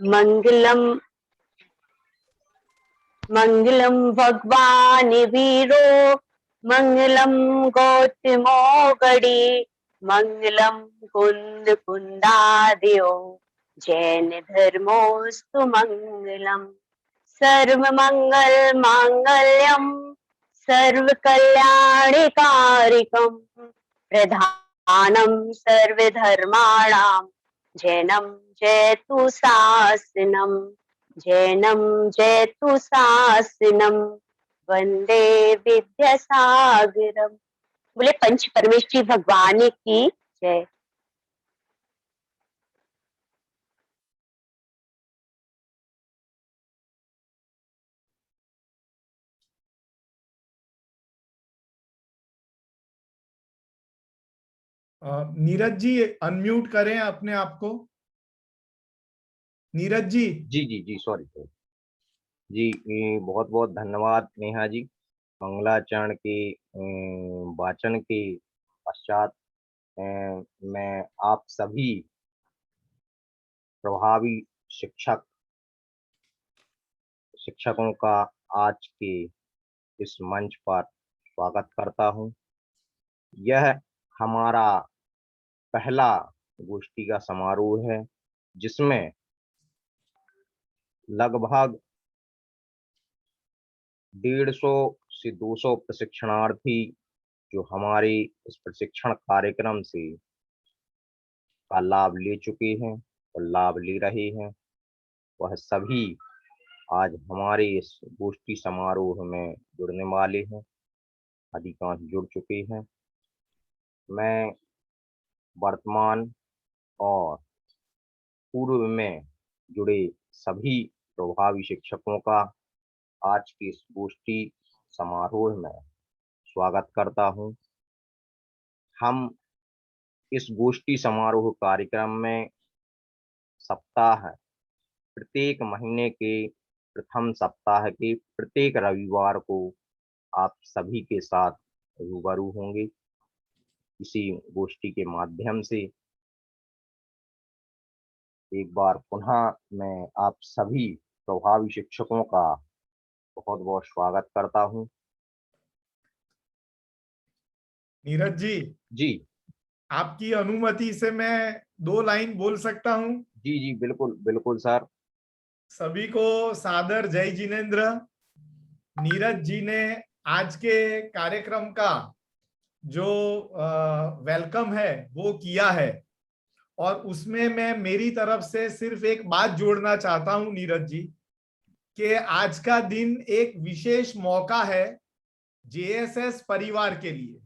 मंगलम मंगलम भगवान वीरो मंगलम गौतमो गड़ी मंगलम कुंद कुंदादियो जैन धर्मोस्तु मंगलम सर्व मंगल मांगल्यम सर्व कल्याणिकारिकम प्रधानम सर्व धर्माणाम जैनम जयतु शासनम जैनम जयतु शासनम वंदे विद्यासागरम। बोले पंच परमेश्वरी भगवान की जय। नीरज जी अनम्यूट करें अपने आप को। नीरज जी। जी जी जी सॉरी जी, बहुत बहुत धन्यवाद नेहा जी। मंगलाचरण के वाचन के पश्चात मैं आप सभी प्रभावी शिक्षकों का आज के इस मंच पर स्वागत करता हूं। यह हमारा पहला गोष्ठी का समारोह है जिसमें लगभग 150 से 200 प्रशिक्षणार्थी जो हमारे इस प्रशिक्षण कार्यक्रम से का लाभ ले चुके हैं और लाभ ले रहे हैं, वह सभी आज हमारे इस गोष्ठी समारोह में जुड़ने वाले हैं। अधिकांश जुड़ चुके हैं। मैं वर्तमान और पूर्व में जुड़े सभी प्रभावी शिक्षकों का आज की इस गोष्ठी समारोह में स्वागत करता हूं। हम इस गोष्ठी समारोह कार्यक्रम में सप्ताह प्रत्येक महीने के प्रथम सप्ताह के प्रत्येक रविवार को आप सभी के साथ रूबरू होंगे। इसी गोष्ठी के माध्यम से एक बार पुनः मैं आप सभी प्रभावी शिक्षकों का बहुत बहुत स्वागत करता हूं। नीरज जी। जी आपकी अनुमति से मैं 2 लाइन बोल सकता हूं? जी जी बिल्कुल बिल्कुल सर। सभी को सादर जय जिनेन्द्र। नीरज जी ने आज के कार्यक्रम का जो वेलकम है वो किया है और उसमें मैं मेरी तरफ से सिर्फ एक बात जोड़ना चाहता हूं नीरज जी कि आज का दिन एक विशेष मौका है जेएसएस परिवार के लिए।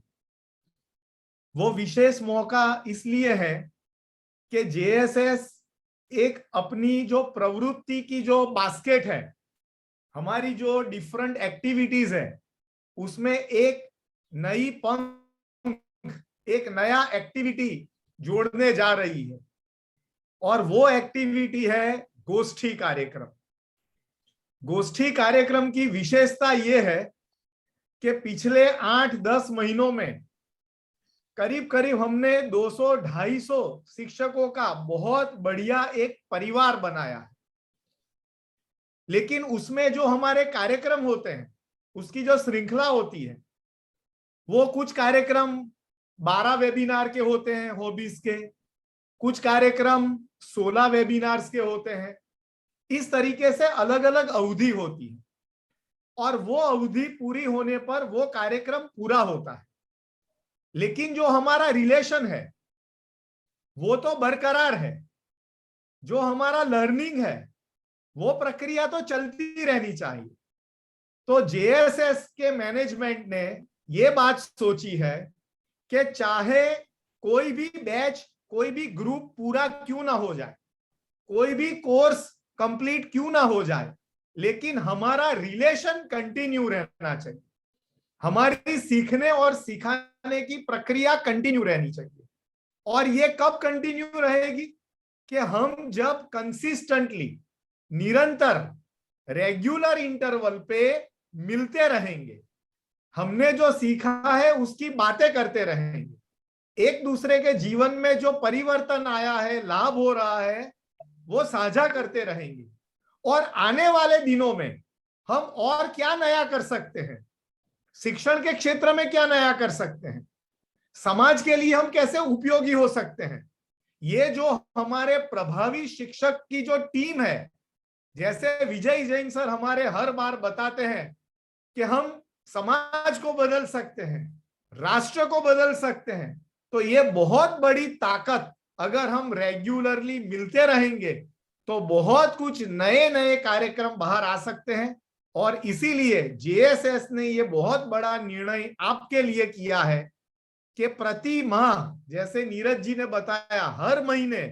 वो विशेष मौका इसलिए है कि जेएसएस एक अपनी जो प्रवृत्ति की जो बास्केट है, हमारी जो डिफरेंट एक्टिविटीज है, उसमें एक नई पंख, एक नया एक्टिविटी जोड़ने जा रही है और वो एक्टिविटी है गोष्ठी कार्यक्रम। गोष्ठी कार्यक्रम की विशेषता ये है कि पिछले 8-10 महीनों में करीब करीब हमने 200-250 शिक्षकों का बहुत बढ़िया एक परिवार बनाया है। लेकिन उसमें जो हमारे कार्यक्रम होते हैं, उसकी जो श्रृंखला होती है, वो कुछ कार्यक्रम 12 वेबिनार के होते हैं हॉबीज के, कुछ कार्यक्रम 16 वेबिनार्स के होते हैं। इस तरीके से अलग अलग अवधि होती है और वो अवधि पूरी होने पर वो कार्यक्रम पूरा होता है। लेकिन जो हमारा रिलेशन है वो तो बरकरार है। जो हमारा लर्निंग है वो प्रक्रिया तो चलती रहनी चाहिए। तो जेएसएस के मैनेजमेंट ने ये बात सोची है कि चाहे कोई भी बैच, कोई भी ग्रुप पूरा क्यों ना हो जाए, कोई भी कोर्स कंप्लीट क्यों ना हो जाए, लेकिन हमारा रिलेशन कंटिन्यू रहना चाहिए। हमारी सीखने और सिखाने की प्रक्रिया कंटिन्यू रहनी चाहिए। और ये कब कंटिन्यू रहेगी कि हम जब कंसिस्टेंटली, निरंतर, रेगुलर इंटरवल पे मिलते रहेंगे, हमने जो सीखा है उसकी बातें करते रहेंगे, एक दूसरे के जीवन में जो परिवर्तन आया है, लाभ हो रहा है, वो साझा करते रहेंगे। और आने वाले दिनों में हम और क्या नया कर सकते हैं, शिक्षण के क्षेत्र में क्या नया कर सकते हैं, समाज के लिए हम कैसे उपयोगी हो सकते हैं, ये जो हमारे प्रभावी शिक्षक की जो टीम है, जैसे विजय जैन सर हमारे हर बार बताते हैं कि हम समाज को बदल सकते हैं, राष्ट्र को बदल सकते हैं, तो ये बहुत बड़ी ताकत अगर हम रेगुलरली मिलते रहेंगे तो बहुत कुछ नए नए कार्यक्रम बाहर आ सकते हैं। और इसीलिए जेएसएस ने ये बहुत बड़ा निर्णय आपके लिए किया है कि प्रति माह, जैसे नीरज जी ने बताया, हर महीने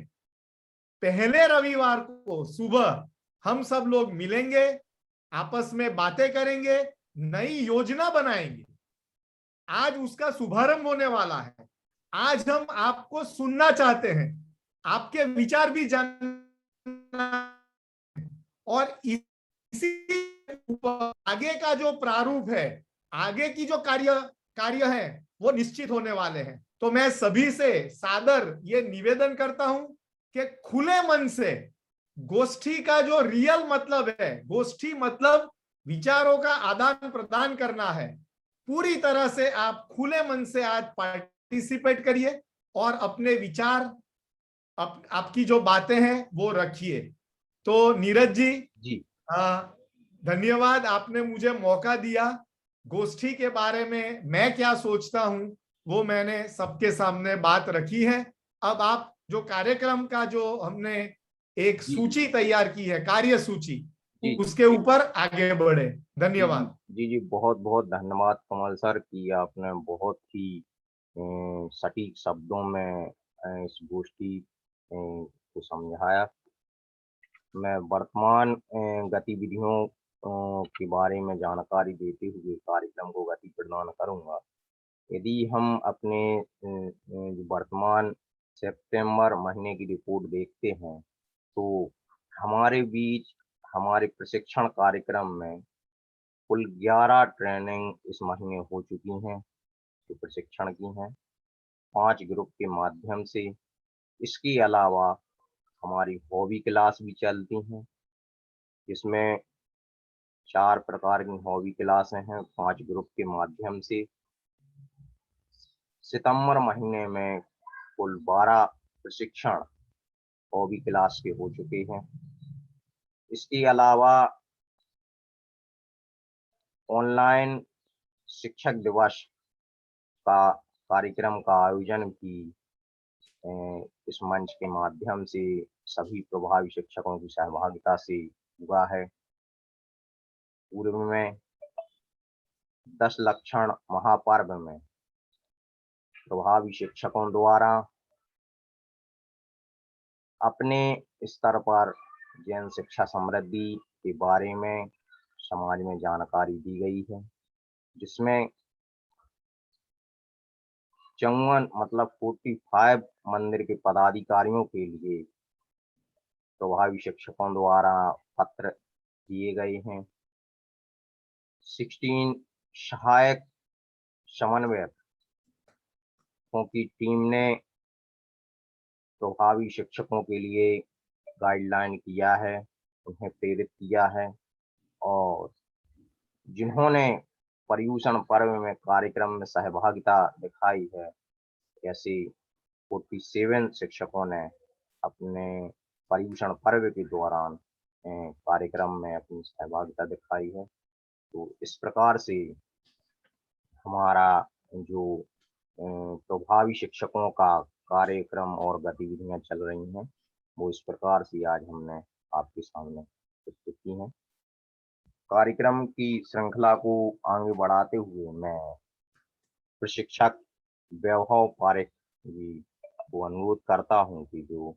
पहले रविवार को सुबह हम सब लोग मिलेंगे, आपस में बातें करेंगे, नई योजना बनाएंगे। आज उसका शुभारंभ होने वाला है। आज हम आपको सुनना चाहते हैं, आपके विचार भी जानना, और इसी आगे का जो प्रारूप है, आगे की जो कार्य है, वो निश्चित होने वाले हैं। तो मैं सभी से सादर ये निवेदन करता हूं कि खुले मन से, गोष्ठी का जो रियल मतलब है, गोष्ठी मतलब विचारों का आदान प्रदान करना है, पूरी तरह से आप खुले मन से आज पार्टिसिपेट करिए और अपने विचार, आपकी जो बातें हैं वो रखिए। तो नीरज जी, धन्यवाद, आपने मुझे मौका दिया। गोष्ठी के बारे में मैं क्या सोचता हूं वो मैंने सबके सामने बात रखी है। अब आप जो कार्यक्रम का जो हमने एक सूची तैयार की है, कार्य सूची, उसके ऊपर आगे बढ़े। धन्यवाद। जी, बहुत बहुत धन्यवाद कमल सर की आपने बहुत ही सटीक शब्दों में इस गोष्ठी को समझाया। मैं वर्तमान गतिविधियों के बारे में जानकारी देते हुए कार्यक्रम को गति प्रदान करूंगा। यदि हम अपने वर्तमान सितंबर महीने की रिपोर्ट देखते हैं तो हमारे बीच हमारे प्रशिक्षण कार्यक्रम में कुल 11 ट्रेनिंग इस महीने हो चुकी हैं जो प्रशिक्षण की हैं 5 ग्रुप के माध्यम से। इसके अलावा हमारी हॉबी क्लास भी चलती हैं, जिसमें 4 प्रकार की हॉबी क्लासें हैं 5 ग्रुप के माध्यम से। सितंबर महीने में कुल 12 प्रशिक्षण हॉबी क्लास के हो चुके हैं। इसके अलावा ऑनलाइन शिक्षक दिवस का कार्यक्रम का आयोजन भी इस मंच के माध्यम से सभी प्रभावी शिक्षकों की सहभागिता से हुआ है। पूर्व में 10 लक्षण महापर्व में प्रभावी शिक्षकों द्वारा अपने स्तर पर जैन शिक्षा समृद्धि के बारे में समाज में जानकारी दी गई है, जिसमें 54 मतलब 45 मंदिर के पदाधिकारियों के लिए प्रभावी शिक्षकों द्वारा पत्र दिए गए हैं। 16 सहायक समन्वयकों की टीम ने प्रभावी शिक्षकों के लिए गाइडलाइन किया है, उन्हें प्रेरित किया है, और जिन्होंने पर्युषण पर्व में कार्यक्रम में सहभागिता दिखाई है, ऐसे 47 शिक्षकों ने अपने पर्युषण पर्व के दौरान कार्यक्रम में अपनी सहभागिता दिखाई है। तो इस प्रकार से हमारा जो प्रभावी शिक्षकों का कार्यक्रम और गतिविधियां चल रही हैं वो इस प्रकार से आज हमने आपके सामने प्रस्तुत की हैं। कार्यक्रम की श्रृंखला को आगे बढ़ाते हुए मैं प्रशिक्षक वैभव पारेख जी को अनुरोध करता हूं कि जो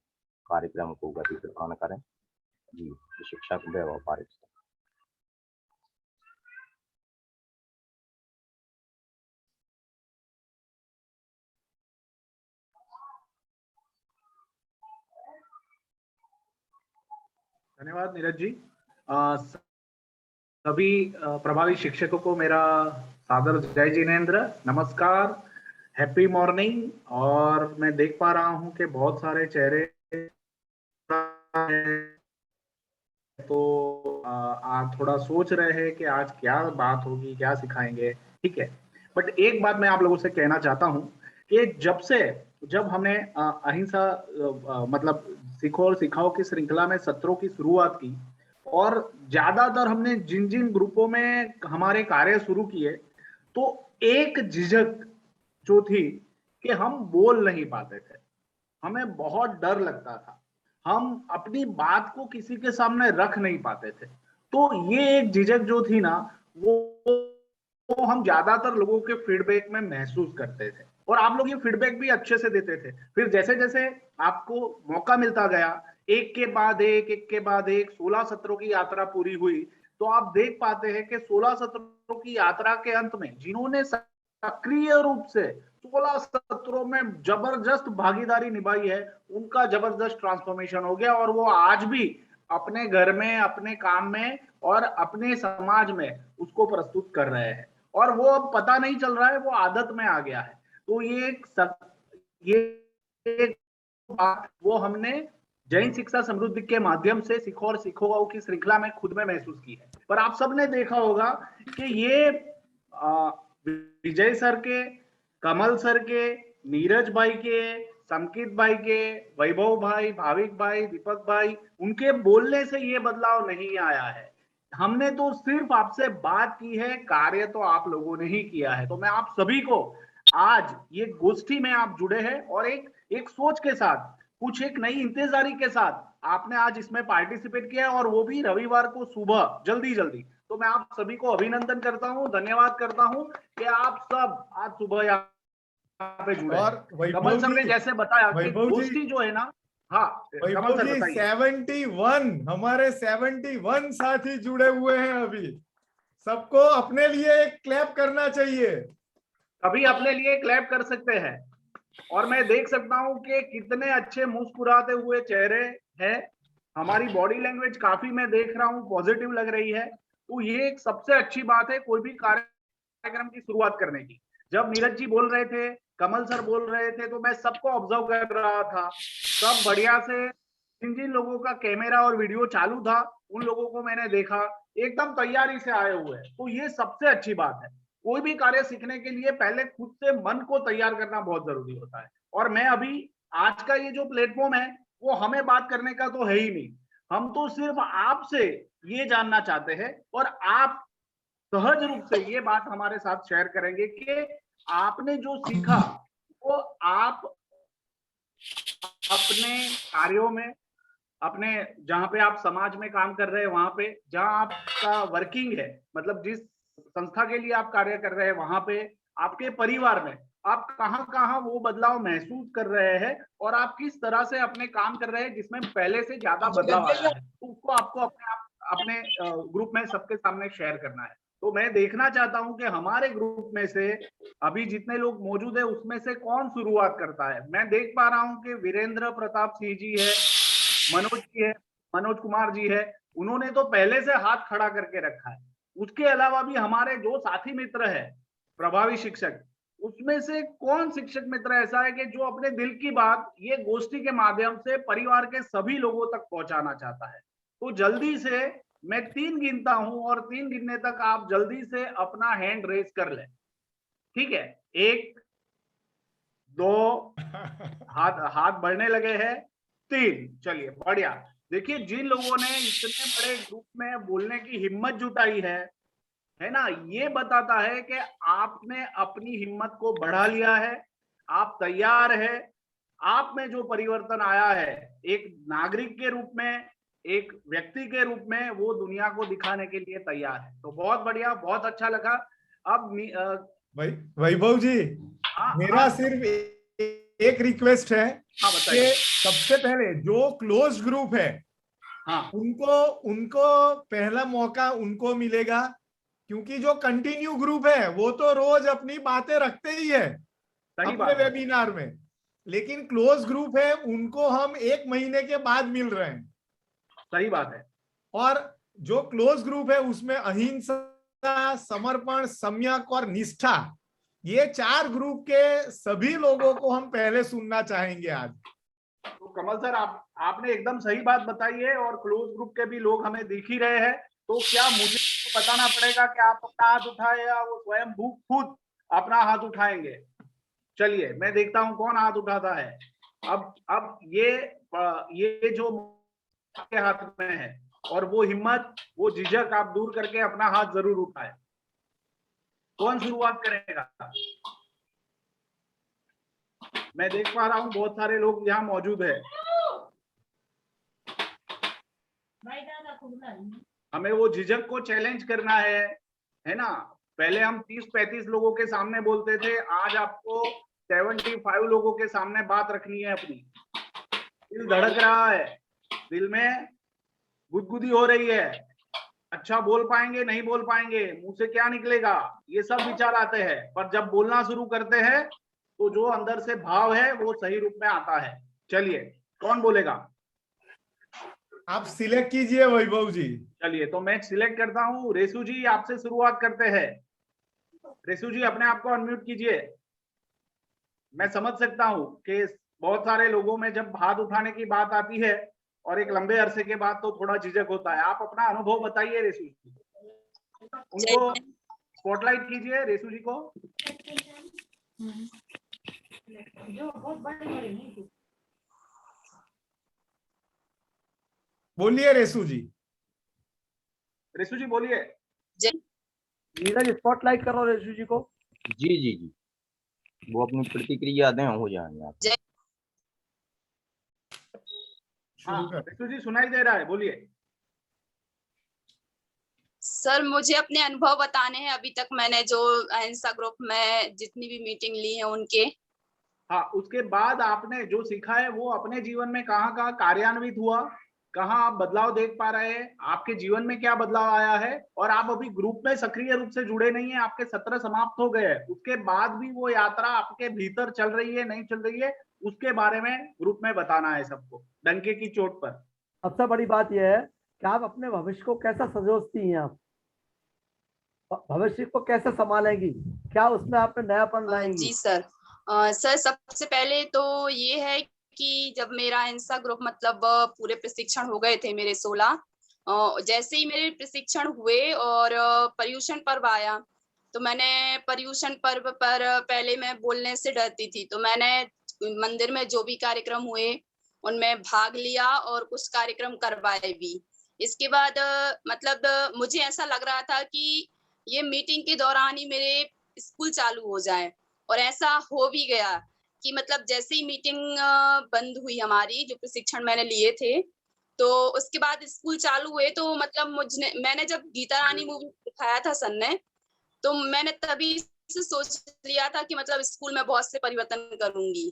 कार्यक्रम को गति प्रदान करें। जी, प्रशिक्षक वैभव पारेख। धन्यवाद नीरज जी। सभी प्रभावी शिक्षकों को मेरा सादर जय जिनेन्द्र, नमस्कार, हैप्पी मॉर्निंग। और मैं देख पा रहा हूं कि बहुत सारे चेहरे है, तो आप थोड़ा सोच रहे हैं कि आज क्या बात होगी, क्या सिखाएंगे, ठीक है। बट एक बात मैं आप लोगों से कहना चाहता हूं कि जब हमने अहिंसा मतलब सीखो और सिखाओ की श्रृंखला में सत्रों की शुरुआत की, और ज्यादातर हमने जिन जिन ग्रुपों में हमारे कार्य शुरू किए, तो एक झिझक जो थी कि हम बोल नहीं पाते थे, हमें बहुत डर लगता था, हम अपनी बात को किसी के सामने रख नहीं पाते थे। तो ये एक झिझक जो थी ना, वो हम ज्यादातर लोगों के फीडबैक में महसूस करते थे, और आप लोग ये फीडबैक भी अच्छे से देते थे। फिर जैसे जैसे आपको मौका मिलता गया, एक के बाद एक 16 सत्रों की यात्रा पूरी हुई, तो आप देख पाते हैं कि 16 सत्रों की यात्रा के अंत में जिन्होंने सक्रिय रूप से 16 सत्रों में जबरदस्त भागीदारी निभाई है, उनका जबरदस्त ट्रांसफॉर्मेशन हो गया, और वो आज भी अपने घर में, अपने काम में और अपने समाज में उसको प्रस्तुत कर रहे हैं, और वो अब पता नहीं चल रहा है, वो आदत में आ गया है। तो ये एक बात वो हमने जैन शिक्षा समृद्धि के माध्यम से सीखो और सिखाओ की श्रृंखला में खुद में महसूस की है। पर आप सबने देखा होगा कि ये विजय सर के, कमल सर के, नीरज भाई के, संकित भाई के, वैभव भाई, भाविक भाई, दीपक भाई, उनके बोलने से ये बदलाव नहीं आया है। हमने तो सिर्फ आपसे बात की है, कार्य तो आप लोगों ने ही किया है। तो मैं आप सभी को आज ये गोष्ठी में आप जुड़े हैं, और एक सोच के साथ, कुछ एक नई इंतजारी के साथ आपने आज इसमें पार्टिसिपेट किया, और वो भी रविवार को सुबह जल्दी। तो मैं आप सभी को अभिनंदन करता हूं, धन्यवाद करता हूं कि आप सब आज सुबह यहाँ पे जुड़े। और कमल सर ने जैसे बताया कि वैभव जी, दोस्ती जो है ना, हाँ कमल सर बताइए। 71 हमारे 71 साथी जुड़े हुए हैं अभी। सबको अपने लिए एक क्लैप करना चाहिए। अभी अपने लिए क्लैप कर सकते हैं, और मैं देख सकता हूं कि कितने अच्छे मुस्कुराते हुए चेहरे हैं। हमारी बॉडी लैंग्वेज काफी, मैं देख रहा हूं, पॉजिटिव लग रही है। तो ये एक सबसे अच्छी बात है कोई भी कार्यक्रम की शुरुआत करने की। जब नीरज जी बोल रहे थे, कमल सर बोल रहे थे, तो मैं सबको ऑब्जर्व कर रहा था। सब बढ़िया से, जिन लोगों का कैमरा और वीडियो चालू था, उन लोगों को मैंने देखा एकदम तैयारी से आए हुए। तो ये सबसे अच्छी बात है। कोई भी कार्य सीखने के लिए पहले खुद से मन को तैयार करना बहुत जरूरी होता है। और मैं अभी, आज का ये जो प्लेटफॉर्म है, वो हमें बात करने का तो है ही नहीं, हम तो सिर्फ आपसे ये जानना चाहते हैं, और आप सहज रूप से ये बात हमारे साथ शेयर करेंगे कि आपने जो सीखा वो आप अपने कार्यों में, अपने जहां पे आप समाज में काम कर रहे हैं, वहां पे जहां आपका वर्किंग है, मतलब जिस संस्था के लिए आप कार्य कर रहे हैं, वहां पे आपके परिवार में आप कहां कहां वो बदलाव महसूस कर रहे हैं, और आप किस तरह से अपने काम कर रहे हैं जिसमें पहले से ज्यादा बदलाव आया है, तो उसको आपको अपने ग्रुप में सबके सामने शेयर करना है। तो मैं देखना चाहता हूं कि हमारे ग्रुप में से अभी जितने लोग मौजूद है, उसमें से कौन शुरुआत करता है। मैं देख पा रहा हूं कि वीरेंद्र प्रताप सिंह जी है, मनोज जी है, मनोज कुमार जी है, उन्होंने तो पहले से हाथ खड़ा करके रखा है। उसके अलावा भी हमारे जो साथी मित्र है, प्रभावी शिक्षक, उसमें से कौन शिक्षक मित्र ऐसा है कि जो अपने दिल की बात ये गोष्ठी के माध्यम से परिवार के सभी लोगों तक पहुंचाना चाहता है। तो जल्दी से मैं 3 गिनता हूं, और 3 गिनने तक आप जल्दी से अपना हैंड रेज कर लें, ठीक है। 1 2 हाथ बढ़ने लगे हैं, 3, चलिए बढ़िया। देखिए, जिन लोगों ने इतने बड़े ग्रुप में बोलने की हिम्मत जुटाई है ना, ये बताता है कि आपने अपनी हिम्मत को बढ़ा लिया है, आप तैयार है, आप में जो परिवर्तन आया है एक नागरिक के रूप में, एक व्यक्ति के रूप में, वो दुनिया को दिखाने के लिए तैयार है। तो बहुत बढ़िया, बहुत अच्छा लगा। अब वैभव जी, मेरा सिर्फ एक रिक्वेस्ट है कि सबसे पहले जो क्लोज ग्रुप है, उनको पहला मौका उनको मिलेगा, क्योंकि जो कंटिन्यू ग्रुप है वो तो रोज अपनी बातें रखते ही है अपने वेबिनार में, लेकिन क्लोज ग्रुप है उनको हम 1 महीने के बाद मिल रहे हैं। सही बात है। और जो क्लोज ग्रुप है उसमें अहिंसा, समर्पण, सम्यक और निष्ठा, ये 4 ग्रुप के सभी लोगों को हम पहले सुनना चाहेंगे आज। तो कमल सर आपने एकदम सही बात बताई है और क्लोज ग्रुप के भी लोग हमें दिख ही रहे हैं। तो क्या मुझे तो बताना पड़ेगा कि आप अपना हाथ उठाए या वो स्वयं खुद अपना हाथ उठाएंगे? चलिए मैं देखता हूं कौन हाथ उठाता है। अब ये जो आपके हाथ में है और वो हिम्मत, वो झिझक आप दूर करके अपना हाथ जरूर उठाए। कौन शुरुआत करेगा? मैं देख पा रहा हूं बहुत सारे लोग यहाँ मौजूद है। हमें वो झिझक को चैलेंज करना है ना। पहले हम 30-35 लोगों के सामने बोलते थे, आज आपको 75 लोगों के सामने बात रखनी है अपनी। दिल धड़क रहा है, दिल में गुदगुदी हो रही है। अच्छा बोल पाएंगे, नहीं बोल पाएंगे, मुंह से क्या निकलेगा, ये सब विचार आते हैं। पर जब बोलना शुरू करते हैं तो जो अंदर से भाव है वो सही रूप में आता है। चलिए कौन बोलेगा? आप सिलेक्ट कीजिए वैभव जी। चलिए तो मैं सिलेक्ट करता हूं। रेसू जी आपसे शुरुआत करते हैं। रेसू जी अपने आप को अनम्यूट कीजिए। मैं समझ सकता हूं कि बहुत सारे लोगों में जब हाथ उठाने की बात आती है और एक लंबे अरसे के बाद तो थोड़ा झिझक होता है। आप अपना अनुभव बताइए रेसू जी। उनको स्पॉटलाइट कीजिए, रेसू जी को। बोलिए रेसू जी। रेसू जी बोलिए। नीरज स्पॉटलाइट करो रेशु जी को। जी जी जी, वो अपनी प्रतिक्रिया दें, हो जाएंगे आप। हाँ रेसू जी सुनाई दे रहा है, बोलिए। सर मुझे अपने अनुभव बताने हैं। अभी तक मैंने जो अहिंसा ग्रुप में जितनी भी मीटिंग ली है उनके। हाँ, उसके बाद आपने जो सीखा है वो अपने जीवन में कहाँ कार्यान्वित हुआ, कहाँ आप बदलाव देख पा रहे हैं, आपके जीवन में क्या बदलाव आया है। और आप अभी ग्रुप में सक्रिय रूप से जुड़े नहीं है, आपके सत्र समाप्त हो गए हैं, उसके बाद भी वो यात्रा आपके भीतर चल रही है नहीं चल रही है, उसके बारे में ग्रुप में बताना है सबको, डंके की चोट पर। सबसे बड़ी बात यह है कि आप अपने भविष्य को कैसा संजोती हैं, आप भविष्य को कैसे संभालेंगी, क्या उसमें आपने नयापन लाएंगी? जी सर। सर सबसे पहले तो ये है कि जब मेरा अहिंसा ग्रुप मतलब पूरे प्रशिक्षण हो गए थे मेरे 16, जैसे ही मेरे प्रशिक्षण हुए और पर्यूषण पर्व आया तो मैंने पर्यूषण पर्व पर पहले मैं बोलने से डरती थी, तो मैंने मंदिर में जो भी कार्यक्रम हुए उनमें भाग लिया और कुछ कार्यक्रम करवाए भी। इसके बाद मतलब मुझे ऐसा लग रहा था कि ये मीटिंग के दौरान ही मेरे स्कूल चालू हो जाए, और ऐसा हो भी गया कि मतलब जैसे ही मीटिंग बंद हुई हमारी, जो प्रशिक्षण मैंने लिए थे, तो उसके बाद स्कूल चालू हुए। तो मतलब मैंने जब गीता रानी मूवी दिखाया था सन ने, तो मैंने तभी से सोच लिया था कि मतलब स्कूल में बहुत से परिवर्तन करूंगी।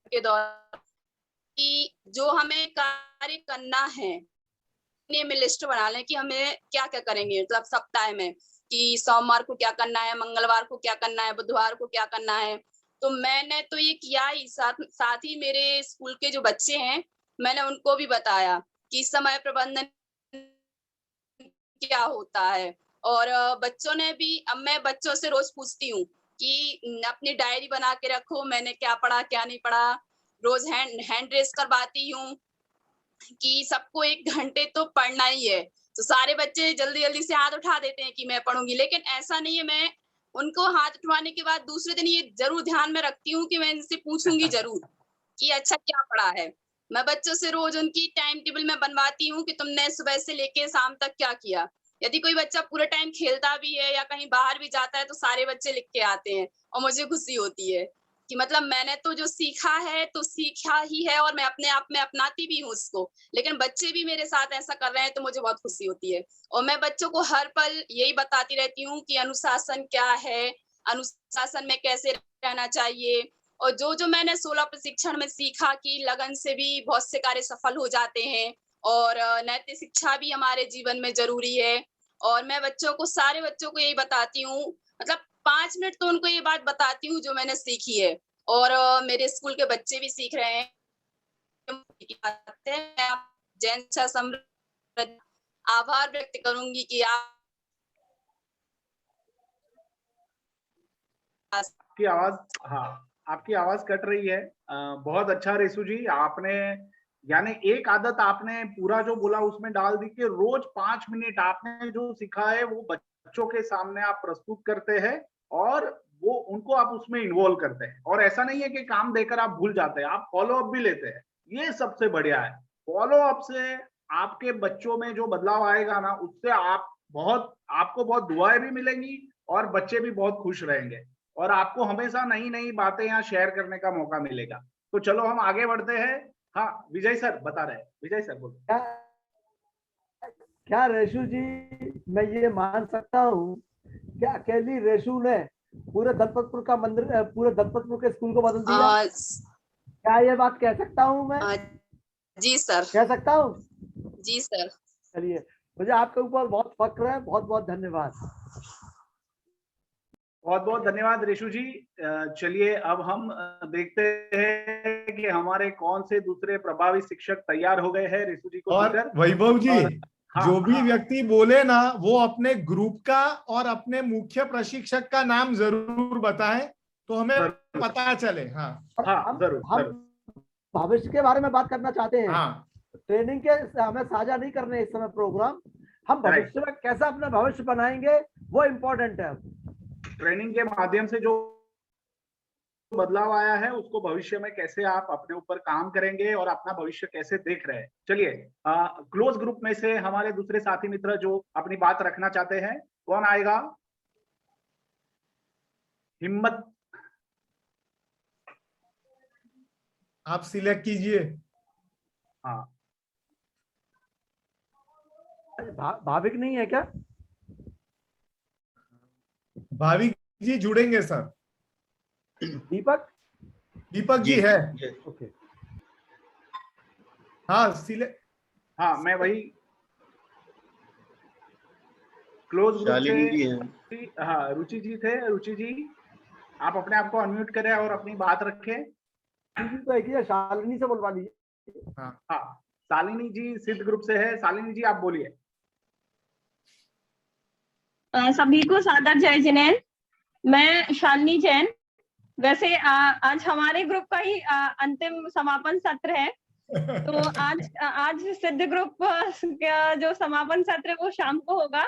के दौरान कि जो हमें कार्य करना है में लिस्ट बना लें कि हमें क्या क्या करेंगे, मतलब सप्ताह में कि सोमवार को क्या करना है, मंगलवार को क्या करना है, बुधवार को क्या करना है। तो मैंने तो ये किया ही, साथ ही मेरे स्कूल के जो बच्चे हैं मैंने उनको भी बताया कि समय प्रबंधन क्या होता है। और बच्चों ने भी, अब मैं बच्चों से रोज पूछती हूँ कि अपनी डायरी बना के रखो, मैंने क्या पढ़ा क्या नहीं पढ़ा। रोज हैंड रेस करवाती हूँ कि सबको 1 घंटे तो पढ़ना ही है। तो सारे बच्चे जल्दी जल्दी से हाथ उठा देते हैं कि मैं पढ़ूंगी, लेकिन ऐसा नहीं है। मैं उनको हाथ उठवाने के बाद दूसरे दिन ये जरूर ध्यान में रखती हूँ कि मैं इनसे पूछूंगी जरूर कि अच्छा क्या पढ़ा है। मैं बच्चों से रोज उनकी टाइम टेबल में बनवाती हूँ कि तुमने सुबह से लेके शाम तक क्या किया। यदि कोई बच्चा पूरे टाइम खेलता भी है या कहीं बाहर भी जाता है तो सारे बच्चे लिख के आते हैं, और मुझे खुशी होती है कि मतलब मैंने तो जो सीखा है तो सीखा ही है, और मैं अपने आप में अपनाती भी हूँ उसको। लेकिन बच्चे भी मेरे साथ ऐसा कर रहे हैं तो मुझे बहुत खुशी होती है। और मैं बच्चों को हर पल यही बताती रहती हूँ कि अनुशासन क्या है, अनुशासन में कैसे रहना चाहिए। और जो जो मैंने 16 प्रशिक्षण में सीखा कि लगन से भी बहुत से कार्य सफल हो जाते हैं, और नैतिक शिक्षा भी हमारे जीवन में जरूरी है। और मैं बच्चों को, सारे बच्चों को यही बताती हूँ, मतलब 5 मिनट तो उनको ये बात बताती हूँ जो मैंने सीखी है। और मेरे स्कूल के बच्चे भी सीख रहे हैं। जैन आभार व्यक्त करूंगी कि आप आपकी आवाज, हाँ आपकी आवाज कट रही है। बहुत अच्छा रेसू जी, आपने यानी एक आदत आपने पूरा जो बोला उसमें डाल दी कि रोज 5 मिनट आपने जो सीखा है वो बच्चों के सामने आप प्रस्तुत करते हैं और वो उनको आप उसमें इन्वॉल्व करते हैं। और ऐसा नहीं है कि काम देकर आप भूल जाते हैं, आप फॉलो अप भी लेते हैं, ये सबसे बढ़िया है। फॉलो अप से आपके बच्चों में जो बदलाव आएगा ना, उससे आपको बहुत दुआएं भी मिलेंगी और बच्चे भी बहुत खुश रहेंगे और आपको हमेशा नई नई बातें यहाँ शेयर करने का मौका मिलेगा। तो चलो हम आगे बढ़ते हैं। हाँ विजय सर बता रहे हैं, विजय सर बोलो। क्या रेशु जी, मैं ये मान सकता हूँ कि अकेली रेशु ने पूरे दलपतपुर का मंदिर, पूरे दलपतपुर के स्कूल को बदल दिया? क्या ये बात कह सकता हूँ मैं? जी सर। कह सकता हूँ? जी सर। चलिए, मुझे आपके ऊपर बहुत फक्र है। बहुत बहुत धन्यवाद। बहुत बहुत धन्यवाद रेशु जी। चलिए अब हम देखते हैं कि हमारे कौन से दूसरे प्रभावी शिक्षक तैयार हो गए हैं रेशु जी को और सुनकर। वैभव जी, हाँ, जो भी हाँ, व्यक्ति बोले ना, वो अपने ग्रुप का और अपने मुख्य प्रशिक्षक का नाम जरूर बताएं तो हमें पता चले। हाँ हाँ जरूर हम जरूर। भविष्य के बारे में बात करना चाहते हैं। हाँ, ट्रेनिंग के हमें साझा नहीं करने इस समय प्रोग्राम। हम भविष्य में कैसा अपना भविष्य बनाएंगे वो इम्पोर्टेंट है। ट्रेनिंग के माध्यम से जो बदलाव आया है उसको भविष्य में कैसे आप अपने ऊपर काम करेंगे और अपना भविष्य कैसे देख रहे हैं। चलिए क्लोज ग्रुप में से हमारे दूसरे साथी मित्र जो अपनी बात रखना चाहते हैं, कौन आएगा? हिम्मत, आप सिलेक्ट कीजिए। हाँ भाविक नहीं है क्या? भाविक जी जुड़ेंगे सर। दीपक, दीपक जी है। ओके। हाँ सिलेक्ट। हाँ मैं वही क्लोज ग्रुप से, हाँ रुचि जी थे। रुचि जी आप अपने आप को अनम्यूट करें और अपनी बात रखें। तो एक ही शालिनी से बुलवा लीजिए। हाँ शालिनी जी सिद्ध ग्रुप से है। शालिनी जी आप बोलिए। सभी को सादर जय जिनेन्द्र। मैं शालिनी जैन। वैसे आज हमारे ग्रुप का ही अंतिम समापन सत्र है, तो आज सिद्ध ग्रुप का जो समापन सत्र है वो शाम को होगा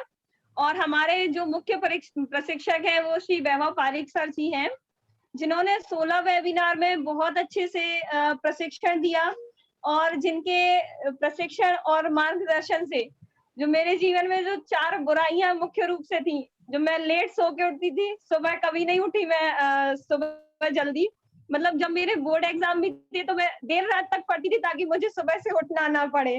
और हमारे जो मुख्य प्रशिक्षक हैं वो श्री वैभव पारिक सर जी हैं, जिन्होंने 16 वेबिनार में बहुत अच्छे से प्रशिक्षण दिया और जिनके प्रशिक्षण और मार्गदर्शन से जो मेरे जीवन में जो 4 बुराइयां मुख्य रूप से थी, जो मैं लेट सो के उठती थी, सुबह कभी नहीं उठी मैं सुबह जल्दी, मतलब जब मेरे बोर्ड एग्जाम भी थे तो मैं देर रात तक पढ़ती थी ताकि मुझे सुबह से उठना ना पड़े।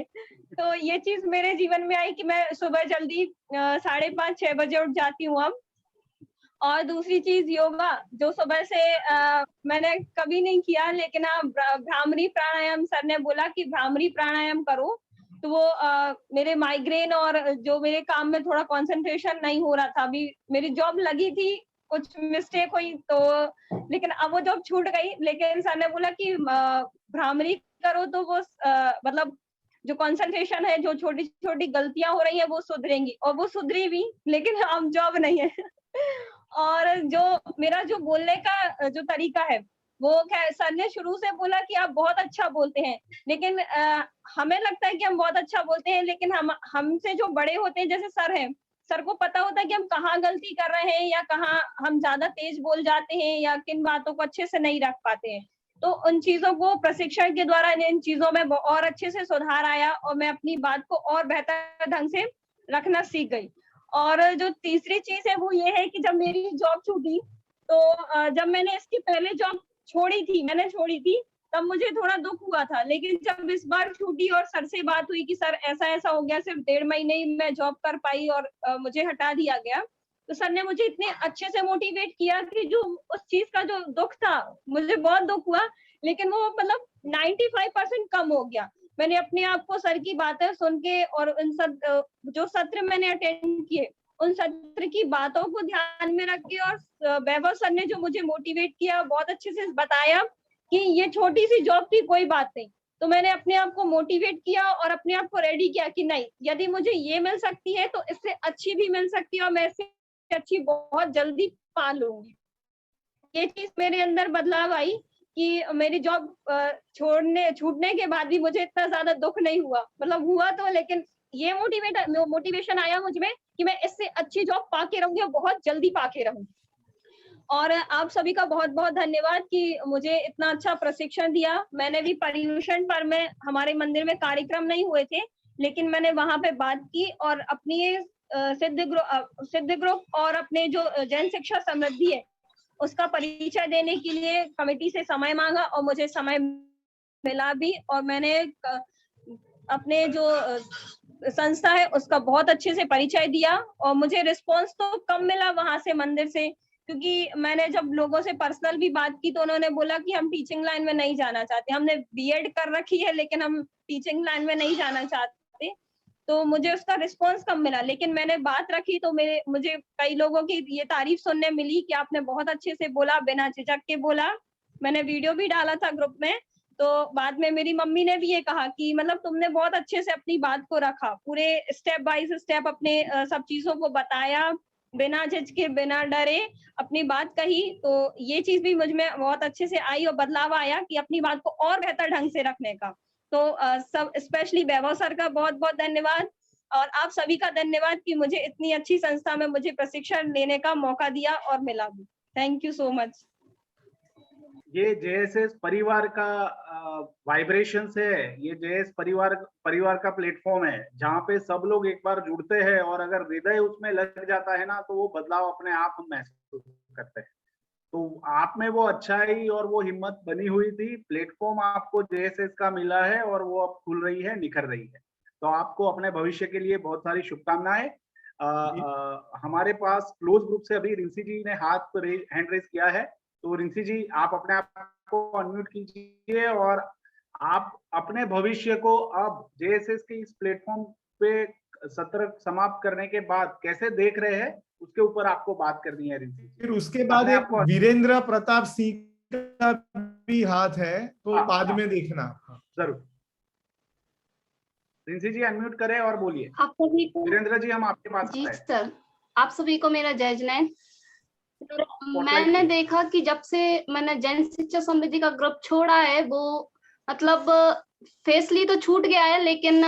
तो ये चीज मेरे जीवन में आई कि मैं सुबह जल्दी 5:30-6 बजे उठ जाती हूँ अब। और दूसरी चीज योगा, जो सुबह से मैंने कभी नहीं किया, लेकिन भ्रामरी प्राणायाम सर ने बोला कि भ्रामरी प्राणायाम करो, तो वो मेरे माइग्रेन और जो मेरे काम में थोड़ा कंसंट्रेशन नहीं हो रहा था, अभी मेरी जॉब लगी थी, कुछ मिस्टेक हुई तो, लेकिन अब वो जॉब छूट गई, लेकिन सर ने बोला कि भ्रामरी करो तो वो मतलब जो कंसंट्रेशन है, जो छोटी छोटी गलतियां हो रही है वो सुधरेंगी, और वो सुधरी भी, लेकिन अब जॉब नहीं है। और जो मेरा जो बोलने का जो तरीका है वो सर ने शुरू से बोला कि आप बहुत अच्छा बोलते हैं, लेकिन हमें लगता है कि हम बहुत अच्छा बोलते हैं, लेकिन हमसे जो बड़े होते हैं जैसे सर हैं, सर को पता होता है कि हम कहाँ गलती कर रहे हैं या कहाँ हम ज्यादा तेज बोल जाते हैं या किन बातों को अच्छे से नहीं रख पाते हैं। तो उन चीजों को प्रशिक्षण के द्वारा इन चीजों में और अच्छे से सुधार आया और मैं अपनी बात को और बेहतर ढंग से रखना सीख गई। और जो तीसरी चीज है वो ये है कि जब मेरी जॉब छूटी, तो जब मैंने इसकी पहले जॉब मैंने छोड़ी थी, तब मुझे थोड़ा दुख हुआ था, लेकिन जब इस बार छूटी और सर से बात हुई कि सर ऐसा ऐसा हो गया, सिर्फ 1.5 महीने ही मैं जॉब कर पाई और मुझे हटा दिया गया, तो सर ने मुझे इतने अच्छे से मोटिवेट किया कि जो उस चीज का जो दुख था, मुझे बहुत दुख हुआ, लेकिन वो मतलब 95% कम हो गया। मैंने अपने आप को सर की बातें सुन के और उन सब जो सत्र मैंने अटेंड किए, उन सत्र की बातों को ध्यान में रख के, और वैभव सर ने जो मुझे मोटिवेट किया, बहुत अच्छे से बताया कि ये छोटी सी जॉब की कोई बात नहीं, तो मैंने अपने आप को मोटिवेट किया और अपने आप को रेडी किया कि नहीं, यदि मुझे ये मिल सकती है तो इससे अच्छी भी मिल सकती है और मैं इससे अच्छी बहुत जल्दी पा लूंगी। ये चीज मेरे अंदर बदलाव आई कि मेरी जॉब छूटने के बाद भी मुझे इतना ज्यादा दुख नहीं हुआ, मतलब हुआ तो, लेकिन ये मोटिवेशन आया मुझ में कि मैं इससे अच्छी जॉब पाके रहूंगी और बहुत जल्दी पाके रहूंगी। और आप सभी का बहुत बहुत धन्यवाद कि मुझे इतना अच्छा प्रशिक्षण दिया। मैंने भी पर्यूषण पर में हमारे मंदिर में कार्यक्रम नहीं हुए थे, लेकिन मैंने वहां पे बात की और अपनी सिद्ध ग्रुप और अपने जो जैन शिक्षा समृद्धि है उसका परिचय देने के लिए कमेटी से समय मांगा और मुझे समय मिला भी। और मैंने अपने जो संस्था है उसका बहुत अच्छे से परिचय दिया और मुझे रिस्पांस तो कम मिला वहां से मंदिर से, क्योंकि मैंने जब लोगों से पर्सनल भी बात की तो उन्होंने बोला कि हम टीचिंग लाइन में नहीं जाना चाहते, हमने बीएड कर रखी है लेकिन हम टीचिंग लाइन में नहीं जाना चाहते, तो मुझे उसका रिस्पांस कम मिला। लेकिन मैंने बात रखी तो मुझे कई लोगों की ये तारीफ सुनने मिली कि आपने बहुत अच्छे से बोला, बिना झिझक के बोला। मैंने वीडियो भी डाला था ग्रुप में, तो बाद में मेरी मम्मी ने भी ये कहा कि मतलब तुमने बहुत अच्छे से अपनी बात को रखा, पूरे स्टेप बाय स्टेप अपने सब चीजों को बताया, बिना झिझके बिना डरे अपनी बात कही। तो ये चीज भी मुझ में बहुत अच्छे से आई और बदलाव आया कि अपनी बात को और बेहतर ढंग से रखने का। तो सब स्पेशली वैभव सर का बहुत बहुत धन्यवाद और आप सभी का धन्यवाद कि मुझे इतनी अच्छी संस्था में मुझे प्रशिक्षण लेने का मौका दिया और मिला भी। Thank you so much. ये जेएसएस परिवार का वाइब्रेशन है, ये जेएस परिवार का प्लेटफॉर्म है जहाँ पे सब लोग एक बार जुड़ते हैं और अगर हृदय उसमें लग जाता है ना तो वो बदलाव अपने आप हम महसूस करते हैं। तो आप में वो अच्छाई और वो हिम्मत बनी हुई थी, प्लेटफॉर्म आपको जेएसएस का मिला है और वो अब खुल रही है, निखर रही है। तो आपको अपने भविष्य के लिए बहुत सारी शुभकामनाएं। हमारे पास क्लोज ग्रुप से अभी रिंसी जी ने हैंड रेज किया है, तो रिंसी जी आप अपने आप को अनम्यूट कीजिए और आप अपने भविष्य को अब जेएसएस के इस प्लेटफॉर्म पे सत्र समाप्त करने के बाद कैसे देख रहे हैं उसके ऊपर आपको बात करनी है रिंसी। फिर उसके बाद एक वीरेंद्र प्रताप सिंह का भी हाथ है, तो बाद में देखना जरूर। रिंसी जी अनम्यूट करें और बोलिए। आप सभी को, वीरेंद्र जी हम आपके पास जी सर, आप सभी को मेरा जय जिनेंद्र। मैंने की। देखा कि जब से मैंने जैन शिक्षा समृद्धि का ग्रुप छोड़ा है वो मतलब फेसली तो छूट गया है लेकिन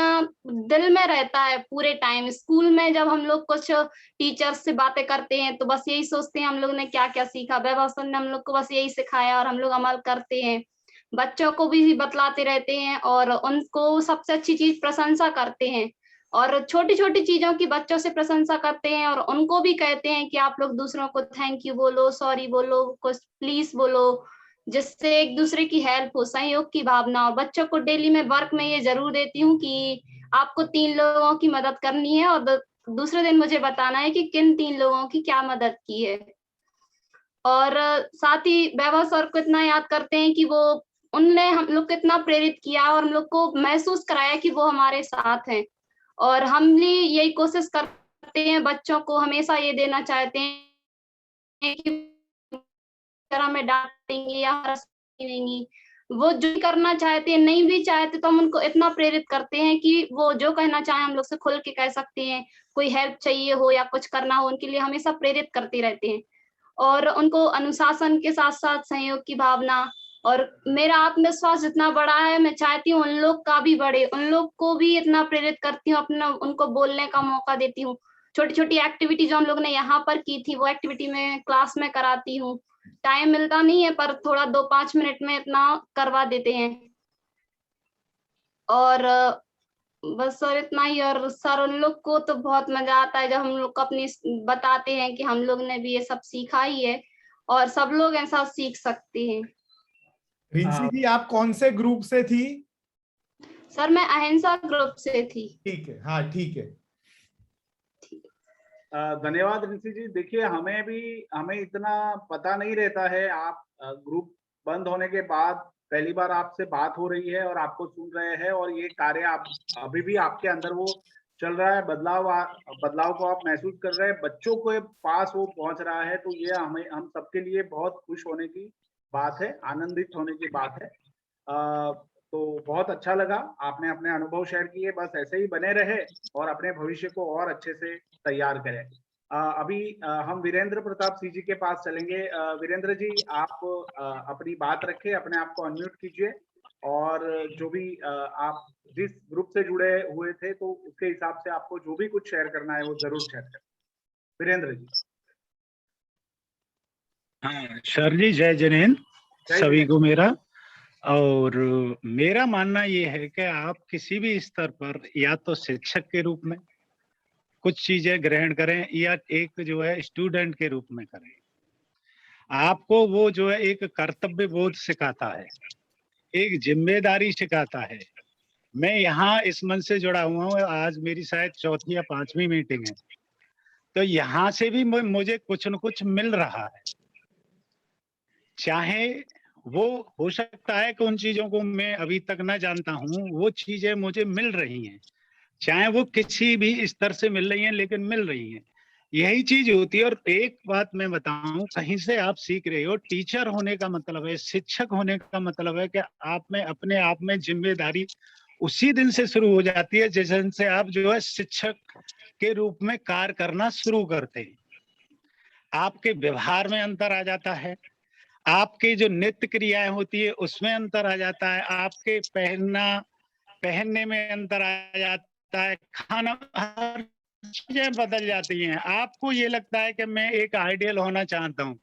दिल में रहता है पूरे टाइम। स्कूल में जब हम लोग कुछ टीचर्स से बातें करते हैं तो बस यही सोचते हैं हम लोग ने क्या क्या सीखा, वैभव सर ने हम लोग को बस यही सिखाया और हम लोग अमल करते हैं। बच्चों को भी बतलाते रहते हैं और उनको सबसे अच्छी चीज प्रशंसा करते हैं और छोटी छोटी चीजों की बच्चों से प्रशंसा करते हैं और उनको भी कहते हैं कि आप लोग दूसरों को थैंक यू बोलो, सॉरी बोलो, कुछ प्लीज बोलो, जिससे एक दूसरे की हेल्प हो, सहयोग की भावना। और बच्चों को डेली में वर्क में ये जरूर देती हूँ कि आपको 3 लोगों की मदद करनी है और दूसरे दिन मुझे बताना है कि किन 3 लोगों की क्या मदद की है। और साथ ही वैभव सर को इतना याद करते हैं कि वो उनने हम लोग को इतना प्रेरित किया और हम लोग को महसूस कराया कि वो हमारे साथ हैं। और हम भी यही कोशिश करते हैं, बच्चों को हमेशा ये देना चाहते हैं कि हमें डांटेंगे या देंगी, वो जो करना चाहते हैं, नहीं भी चाहते तो हम उनको इतना प्रेरित करते हैं कि वो जो कहना चाहे हम लोग से खुल के कह सकते हैं। कोई हेल्प चाहिए हो या कुछ करना हो उनके लिए हमेशा प्रेरित करते रहते हैं और उनको अनुशासन के साथ साथ सहयोग की भावना। और मेरा आत्मविश्वास जितना बड़ा है मैं चाहती हूँ उन लोग का भी बढ़े, उन लोग को भी इतना प्रेरित करती हूँ, अपना उनको बोलने का मौका देती हूँ। छोटी छोटी एक्टिविटी जो हम लोग ने यहाँ पर की थी वो एक्टिविटी में क्लास में कराती हूँ। टाइम मिलता नहीं है पर थोड़ा 2-5 मिनट में इतना करवा देते हैं। और बस सर इतना ही। और सर उन लोग को तो बहुत मजा आता है जब हम लोग को अपनी बताते हैं कि हम लोग ने भी ये सब सीखा ही है और सब लोग ऐसा सीख सकते हैं। रिंसी जी आप कौन से ग्रुप से थी? सर मैं अहिंसा ग्रुप से थी। ठीक है, हाँ ठीक है। धन्यवाद रिंसी जी। देखिए हमें इतना पता नहीं रहता है, आप ग्रुप बंद होने के बाद पहली बार आपसे बात हो रही है और आपको सुन रहे हैं और ये कार्य आप अभी भी आपके अंदर वो चल रहा है, बदलाव को आप महसूस कर रहे हैं, बच्चों के पास वो पहुंच रहा है। तो ये हम सबके लिए बहुत खुश होने की बात है, आनंदित होने की बात है। तो बहुत अच्छा लगा, आपने अपने अनुभव शेयर किए, बस ऐसे ही बने रहे और अपने भविष्य को और अच्छे से तैयार करें। अभी हम वीरेंद्र प्रताप सिंह जी के पास चलेंगे। वीरेंद्र जी, आप अपनी बात रखें, अपने आप को अनम्यूट कीजिए और जो भी आप जिस ग्रुप से जुड़े हुए थे तो उसके हिसाब से आपको जो भी कुछ शेयर करना है वो जरूर शेयर करें। वीरेंद्र जी। हाँ सर जी, जय जिनेन्द्र सभी को मेरा। और मेरा मानना ये है कि आप किसी भी स्तर पर या तो शिक्षक के रूप में कुछ चीजें ग्रहण करें या एक जो है स्टूडेंट के रूप में करें, आपको वो जो है एक कर्तव्य बोध सिखाता है, एक जिम्मेदारी सिखाता है। मैं यहाँ इस मंच से जुड़ा हुआ हूँ, आज मेरी शायद 4वीं या 5वीं मीटिंग है, तो यहाँ से भी मुझे कुछ न कुछ मिल रहा है। चाहे वो हो सकता है कि उन चीजों को मैं अभी तक ना जानता हूँ, वो चीजें मुझे मिल रही हैं, चाहे वो किसी भी स्तर से मिल रही हैं, लेकिन मिल रही हैं। यही चीज होती है। और एक बात मैं बताऊं, कहीं से आप सीख रहे हो, टीचर होने का मतलब है, शिक्षक होने का मतलब है कि आप में अपने आप में जिम्मेदारी उसी दिन से शुरू हो जाती है जिस दिन से आप जो है शिक्षक के रूप में कार्य करना शुरू करते हैं। आपके व्यवहार में अंतर आ जाता है, आपकी जो नित्य क्रियाएं होती है उसमें अंतर आ जाता है, आपके पहनने में अंतर आ जाता है, खाना, हर चीजें बदल जाती हैं। आपको ये लगता है कि मैं एक आइडियल होना चाहता हूँ,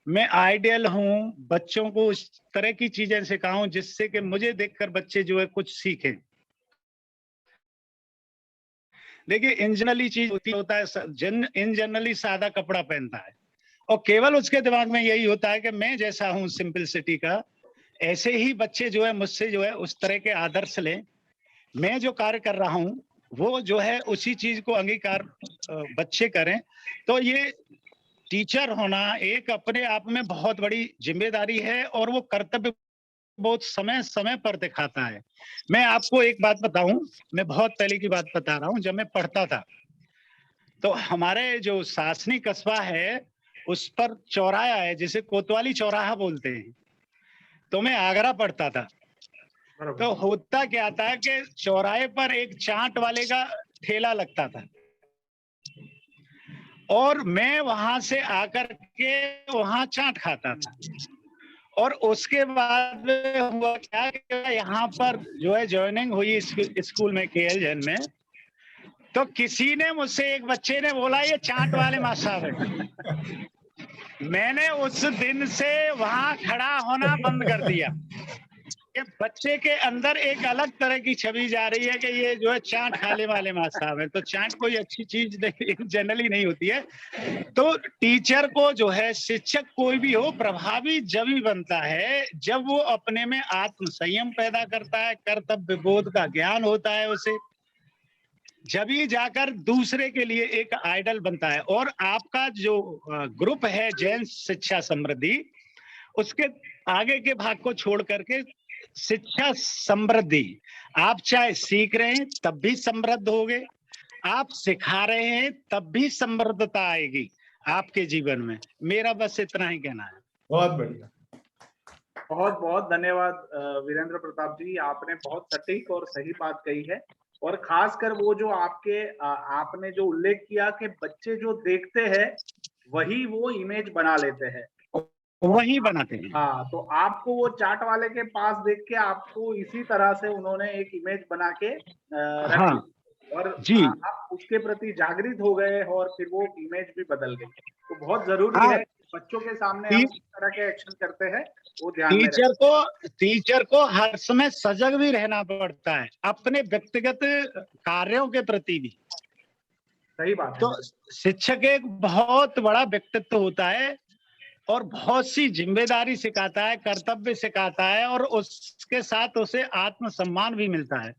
मैं आइडियल हूँ, बच्चों को उस तरह की चीजें सिखाऊं जिससे कि मुझे देखकर बच्चे जो है कुछ सीखें। देखिए, इन जनरली चीज होता है, इन जनरली सादा कपड़ा पहनता है और केवल उसके दिमाग में यही होता है कि मैं जैसा हूँ सिंपलिसिटी का, ऐसे ही बच्चे जो है मुझसे जो है उस तरह के आदर्श लें। मैं जो कार्य कर रहा हूँ वो जो है उसी चीज को अंगीकार बच्चे करें। तो ये टीचर होना एक अपने आप में बहुत बड़ी जिम्मेदारी है और वो कर्तव्य बहुत समय समय पर दिखाता है। मैं आपको एक बात बताऊं, मैं बहुत पहले की बात बता रहा हूं। जब मैं पढ़ता था तो हमारे जो सासनी कस्बा है उस पर चौराहा है जिसे कोतवाली चौराहा बोलते हैं, तो मैं आगरा पढ़ता था। तो होता क्या था कि चौराहे पर एक चाट वाले का ठेला लगता था और मैं वहां से आकर के वहां चाट खाता था। और उसके बाद हुआ क्या कि यहाँ पर जो है ज्वाइनिंग हुई स्कूल में, केएल जैन में, तो किसी ने मुझसे, एक बच्चे ने बोला ये चाट वाले मास्टर साहब है। मैंने उस दिन से वहां खड़ा होना बंद कर दिया कि बच्चे के अंदर एक अलग तरह की छवि जा रही है कि ये जो है चाट खाने वाले मास्टर साहब है। तो चाट कोई अच्छी चीज जनरली नहीं होती है। तो टीचर को जो है, शिक्षक कोई भी हो, प्रभावी जब ही बनता है जब वो अपने में आत्म संयम पैदा करता है, कर्तव्य बोध का ज्ञान होता है उसे, जब ही जाकर दूसरे के लिए एक आइडल बनता है। और आपका जो ग्रुप है जैन शिक्षा समृद्धि, उसके आगे के भाग को छोड़ करके शिक्षा समृद्धि, आप चाहे सीख रहे हैं तब भी समृद्ध होगे, आप सिखा रहे हैं तब भी समृद्धता आएगी आपके जीवन में। मेरा बस इतना ही कहना है। बहुत बढ़िया, बहुत बहुत धन्यवाद वीरेंद्र प्रताप जी, आपने बहुत सटीक और सही बात कही है। और खासकर वो जो आपने जो उल्लेख किया कि बच्चे जो देखते हैं वही वो इमेज बना लेते हैं, वही बनाते हैं। हाँ, तो आपको वो चाट वाले के पास देख के आपको इसी तरह से उन्होंने एक इमेज बना के रखी। हाँ, और जी, आप उसके प्रति जागृत हो गए और फिर वो इमेज भी बदल गई। तो बहुत जरूरी हाँ, है बच्चों के सामने हम किस तरह के एक्शन करते हैं वो ध्यान में रखें। टीचर को हर समय सजग भी रहना पड़ता है अपने व्यक्तिगत कार्यों के प्रति भी। सही बात है। तो शिक्षक एक बहुत बड़ा व्यक्तित्व होता है और बहुत सी जिम्मेदारी सिखाता है, कर्तव्य सिखाता है और उसके साथ उसे आत्मसम्मान भी मिलता है।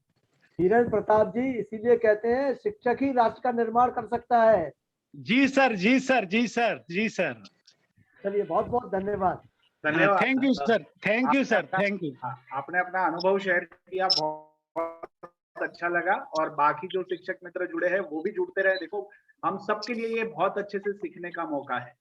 वीरेंद्र प्रताप जी, इसीलिए कहते हैं शिक्षक ही राष्ट्र का निर्माण कर सकता है। जी सर, जी सर, जी सर, जी सर। चलिए, बहुत बहुत धन्यवाद। धन्यवाद। Thank you sir, thank you sir, thank you. आपने अपना अनुभव शेयर किया, बहुत अच्छा लगा। और बाकी जो शिक्षक मित्र जुड़े हैं वो भी जुड़ते रहे। देखो, हम सबके लिए ये बहुत अच्छे से सीखने का मौका है।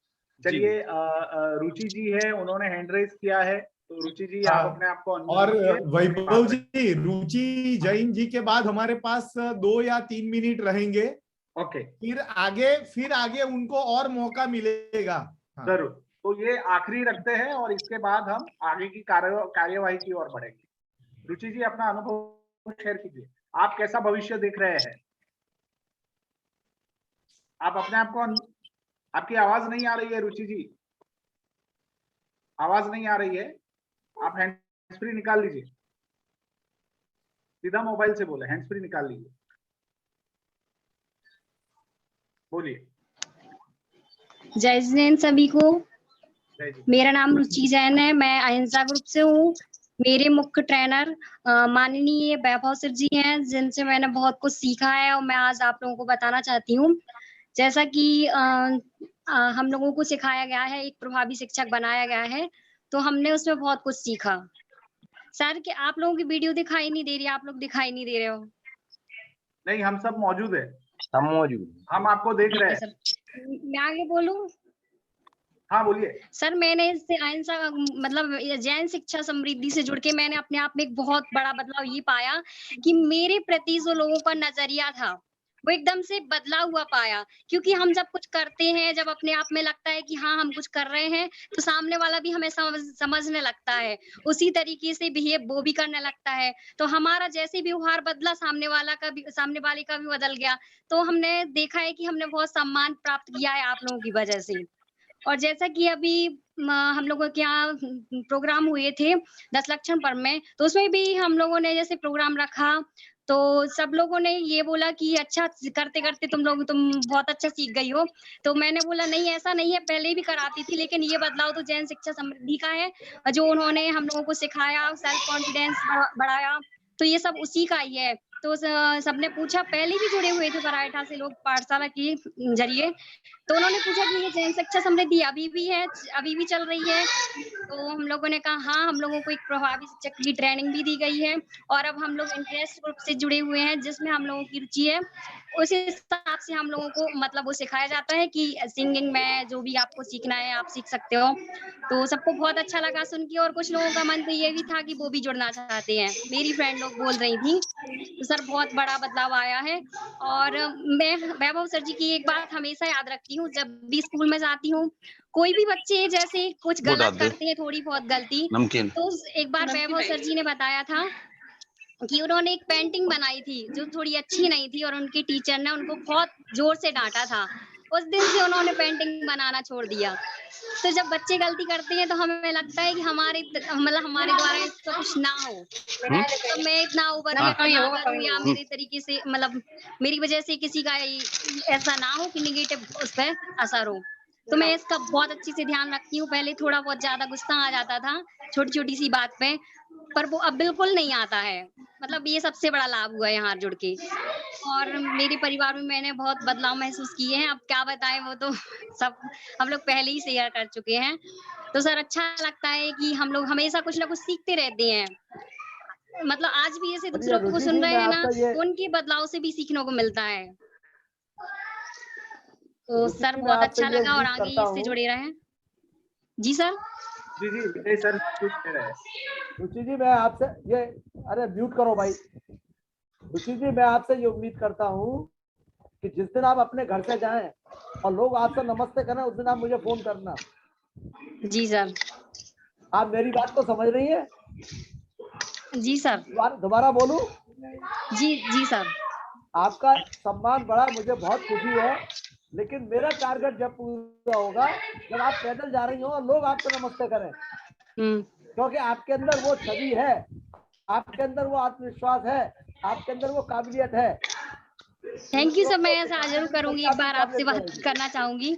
चलिए, रुचि जी है, उन्होंने हैंड रेज किया है, तो रुचि जी आप अपने आप को और वैभव जी, रुचि जैन जी के बाद हमारे पास 2 या 3 मिनट रहेंगे ओके, फिर आगे उनको और मौका मिलेगा। हाँ। जरूर। तो ये आखिरी रखते हैं और इसके बाद हम आगे की कार्यवाही की ओर बढ़ेंगे। रुचि जी, अपना अनुभव शेयर कीजिए, आप कैसा भविष्य देख रहे हैं? आप अपने आप को, आपकी आवाज नहीं आ रही है रुचि जी, आवाज नहीं आ रही है, आप हैंड्स फ्री निकाल लीजिए, सीधा मोबाइल से बोले, हैंड्स फ्री निकाल लीजिए, बोलिए। जय जैन सभी को। जय जी। मेरा नाम रुचि जैन है, मैं अहिंसा ग्रुप से हूँ। मेरे मुख्य ट्रेनर माननीय वैभव सर जी हैं, जिनसे मैंने बहुत कुछ सीखा है और मैं आज आप लोगों को बताना चाहती हूँ। जैसा कि हम लोगों को सिखाया गया है, एक प्रभावी शिक्षक बनाया गया है, तो हमने उसमें बहुत कुछ सीखा। सर कि आप लोगों की वीडियो दिखाई नहीं दे रही, आप लोग दिखाई नहीं दे रहे हो। नहीं, हम सब मौजूद है, सब मौजूद, हम आपको देख रहे हैं। मैं आगे बोलूं? हाँ बोलिए। सर, मैंने इससे अहिंसा मतलब जैन शिक्षा समृद्धि से जुड़ के मैंने अपने आप में एक बहुत बड़ा बदलाव ये पाया कि मेरे प्रति जो लोगों का नजरिया था वो एकदम से बदला हुआ पाया। क्योंकि हम जब कुछ करते हैं, जब अपने आप में लगता है कि हाँ हम कुछ कर रहे हैं, तो सामने वाला भी हमें समझने लगता है, उसी तरीके से बिहेव वो भी करने लगता है। तो हमारा जैसे व्यवहार बदला, सामने वाले का भी बदल गया। तो हमने देखा है कि हमने बहुत सम्मान प्राप्त किया है आप लोगों की वजह से। और जैसा कि अभी हम लोगों के यहाँ प्रोग्राम हुए थे 10 लक्षण पर्व में, तो उसमें भी हम लोगों ने जैसे प्रोग्राम रखा, तो सब लोगों ने ये बोला कि अच्छा करते करते तुम बहुत अच्छा सीख गई हो। तो मैंने बोला नहीं, ऐसा नहीं है, पहले भी कराती थी, लेकिन ये बदलाव तो जैन शिक्षा समृद्धि का है, जो उन्होंने हम लोगों को सिखाया, सेल्फ कॉन्फिडेंस बढ़ाया, तो ये सब उसी का ही है। तो सबने पूछा, पहले भी जुड़े हुए थे पराठा से लोग पाठशाला के जरिए, तो उन्होंने पूछा कि ये जैन शिक्षा समृद्धि अभी भी है, अभी भी चल रही है? तो हम लोगों ने कहा हाँ, हम लोगों को एक प्रभावी शिक्षक की ट्रेनिंग भी दी गई है और अब हम लोग इंटरेस्ट ग्रुप से जुड़े हुए हैं, जिसमें हम लोगों की रुचि है। उस हिसाब से हम लोगों को मतलब वो सिखाया जाता है कि सिंगिंग में जो भी आपको सीखना है आप सीख सकते हो। तो सबको बहुत अच्छा लगा सुन के, और कुछ लोगों का मन तो ये भी था कि वो भी जुड़ना चाहते हैं, मेरी फ्रेंड लोग बोल रही थी। तो सर बहुत बड़ा बदलाव आया है। और मैं वैभव सर जी की एक बात हमेशा याद रखती हूँ, जब भी स्कूल में जाती हूँ, कोई भी बच्चे जैसे कुछ गलत करते हैं, थोड़ी बहुत गलती, तो एक बार वैभव सर जी ने बताया था कि उन्होंने एक पेंटिंग बनाई थी जो थोड़ी अच्छी नहीं थी और उनके टीचर ने उनको बहुत जोर से डांटा था। उस दिन से उन्होंने पेंटिंग बनाना छोड़ दिया। तो जब बच्चे गलती करते हैं तो हमें लगता है कि हमारे द्वारा इसका कुछ ना हो, तो मैं इतना ओवर रिएक्ट करूं या मेरे तरीके से मतलब मेरी वजह से किसी का ऐसा ना हो कि निगेटिव उस पर असर हो। तो मैं इसका बहुत अच्छे से ध्यान रखती हूँ। पहले थोड़ा बहुत ज्यादा गुस्सा आ जाता था छोटी छोटी सी बात पे, पर वो अब बिल्कुल नहीं आता है। मतलब ये सबसे बड़ा लाभ हुआ है यहाँ जुड़ के। और मेरे परिवार में मैंने बहुत बदलाव महसूस किए हैं, अब क्या बताएं, वो तो सब हम लोग पहले ही शेयर कर चुके हैं। तो सर अच्छा लगता है कि हम लोग हमेशा कुछ ना कुछ सीखते रहते हैं। मतलब आज भी जैसे दूसरों को सुन रहे हैं ना, उनके बदलाव से भी सीखने को मिलता है। तो सर बहुत अच्छा लगा और आगे इससे जुड़े रहें। जी सर। जी जी विजय सर कुछ कह रहे हैं। रुचि जी मैं आपसे ये, अरे म्यूट करो भाई। रुचि जी मैं आपसे ये उम्मीद करता हूँ कि जिस दिन आप अपने घर से जाएं और लोग आपसे नमस्ते करें, उस दिन आप मुझे फोन करना। जी सर। आप मेरी बात को समझ रही हैं? जी सर। दोबारा बोलूं? जी सर। आपका सम्मान बढ़ा, मुझे बहुत खुशी है, लेकिन मेरा टारगेट जब पूरा होगा जब आप पैदल जा रही हो और लोग आपसे नमस्ते करें, क्योंकि आपके अंदर वो छवि है, आपके अंदर वो आत्मविश्वास है, आपके अंदर वो काबिलियत है। थैंक यू सर, मैं ऐसा जरूर करूंगी, एक बार आपसे बात करना चाहूंगी।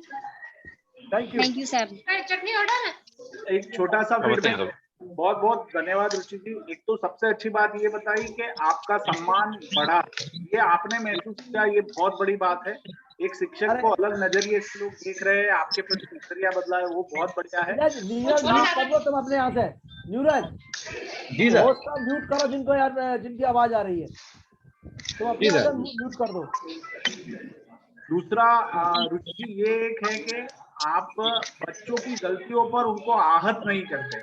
Thank you sir. Chutney order. एक छोटा सा फीडबैक। बहुत बहुत धन्यवाद रुचि जी। एक तो सबसे अच्छी बात ये बताई कि आपका सम्मान बढ़ा, ये आपने महसूस किया, ये बहुत बड़ी बात है। एक शिक्षक को अलग नजरिए से लोग देख रहे हैं, आपके प्रति नजरिया बदला है, वो बहुत बढ़िया है। नीरज म्यूट कर दो तुम अपने यहाँ से। नीरज जी सर, म्यूट करो जिनको यार जिनकी आवाज आ रही है, तुम अपने यहाँ से म्यूट कर दो। दूसरा रुचि ये एक है कि आप बच्चों की गलतियों पर उनको आहत नहीं करते,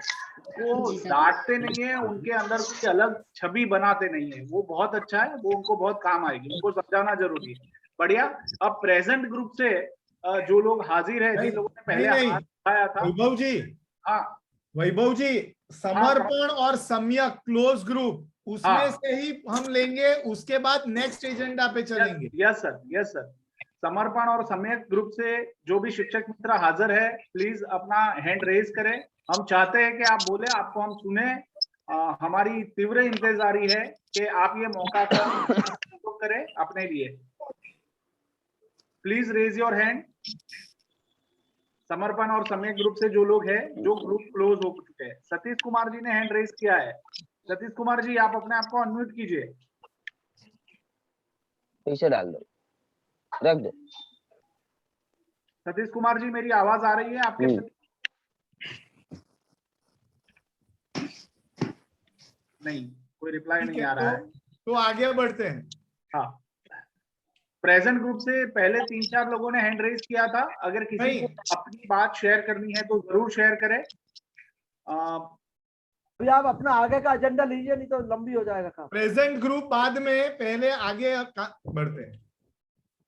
वो डांटते नहीं है, उनके अंदर कोई अलग छवि बनाते नहीं है, वो बहुत अच्छा है, वो उनको बहुत काम आएगी, उनको समझाना जरूरी है। बढ़िया। अब प्रेजेंट ग्रुप से जो लोग हाजिर है, जिन लोगों ने पहले हाथ उठाया था, वैभव जी, हाँ वैभव जी, समर्पण और सम्यक क्लोज ग्रुप उसमें से ही हम लेंगे, उसके बाद नेक्स्ट एजेंडा पे चलेंगे। Yes sir, yes sir. समर्पण और सम्यक ग्रुप से जो भी शिक्षक मित्र हाजिर है, प्लीज अपना हैंड रेज करें। हम चाहते हैं कि आप बोले, आपको हम सुने। हमारी तीव्र इंतजारी है कि आप ये मौका का उपयोग करें अपने लिए। Please raise your hand. समर्पण और सम्यक ग्रुप से जो लोग हैं, जो ग्रुप क्लोज हो चुके हैं। सतीश कुमार जी ने हैंड रेज किया है। सतीश कुमार जी, आप अपने आप को अनम्यूट कीजिए। पीछे डाल दो, रख दो। सतीश कुमार जी, मेरी आवाज आ रही है आपके? नहीं, कोई रिप्लाई नहीं आ रहा है। तो आगे बढ़ते हैं। हाँ, प्रेजेंट ग्रुप से पहले 3-4 लोगों ने हैंड रेज किया था। अगर किसी को अपनी बात शेयर करनी है तो जरूर शेयर करें। अभी आप अपना आगे का एजेंडा लीजिए, नहीं तो लंबी हो जाएगा काम। प्रेजेंट ग्रुप बाद में, पहले आगे बढ़ते हैं।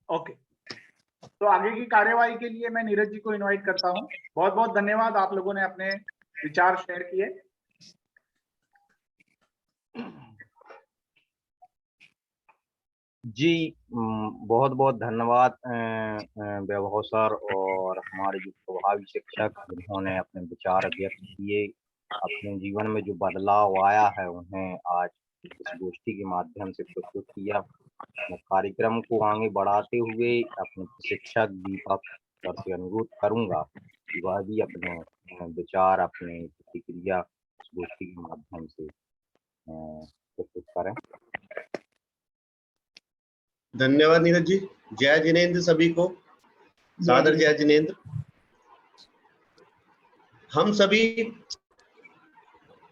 ओके, तो आगे की कार्यवाही के लिए मैं नीरज जी को इनवाइट करता हूं। बहुत बहुत धन्यवाद, आप लोगों ने अपने विचार शेयर किए। जी, बहुत बहुत धन्यवाद वैभव सर और हमारे जो प्रभावी शिक्षक, जिन्होंने अपने विचार व्यक्त किए, अपने जीवन में जो बदलाव आया है उन्हें आज इस गोष्ठी के माध्यम से प्रस्तुत किया। मैं कार्यक्रम को आगे बढ़ाते हुए अपने शिक्षक दीपक सर से अनुरोध करूंगा कि वह भी अपने विचार, अपने प्रतिक्रिया इस गोष्ठी के माध्यम से प्रस्तुत करें। धन्यवाद नीरज जी। जय जिनेंद्र सभी को, सादर जय जिनेंद्र। हम सभी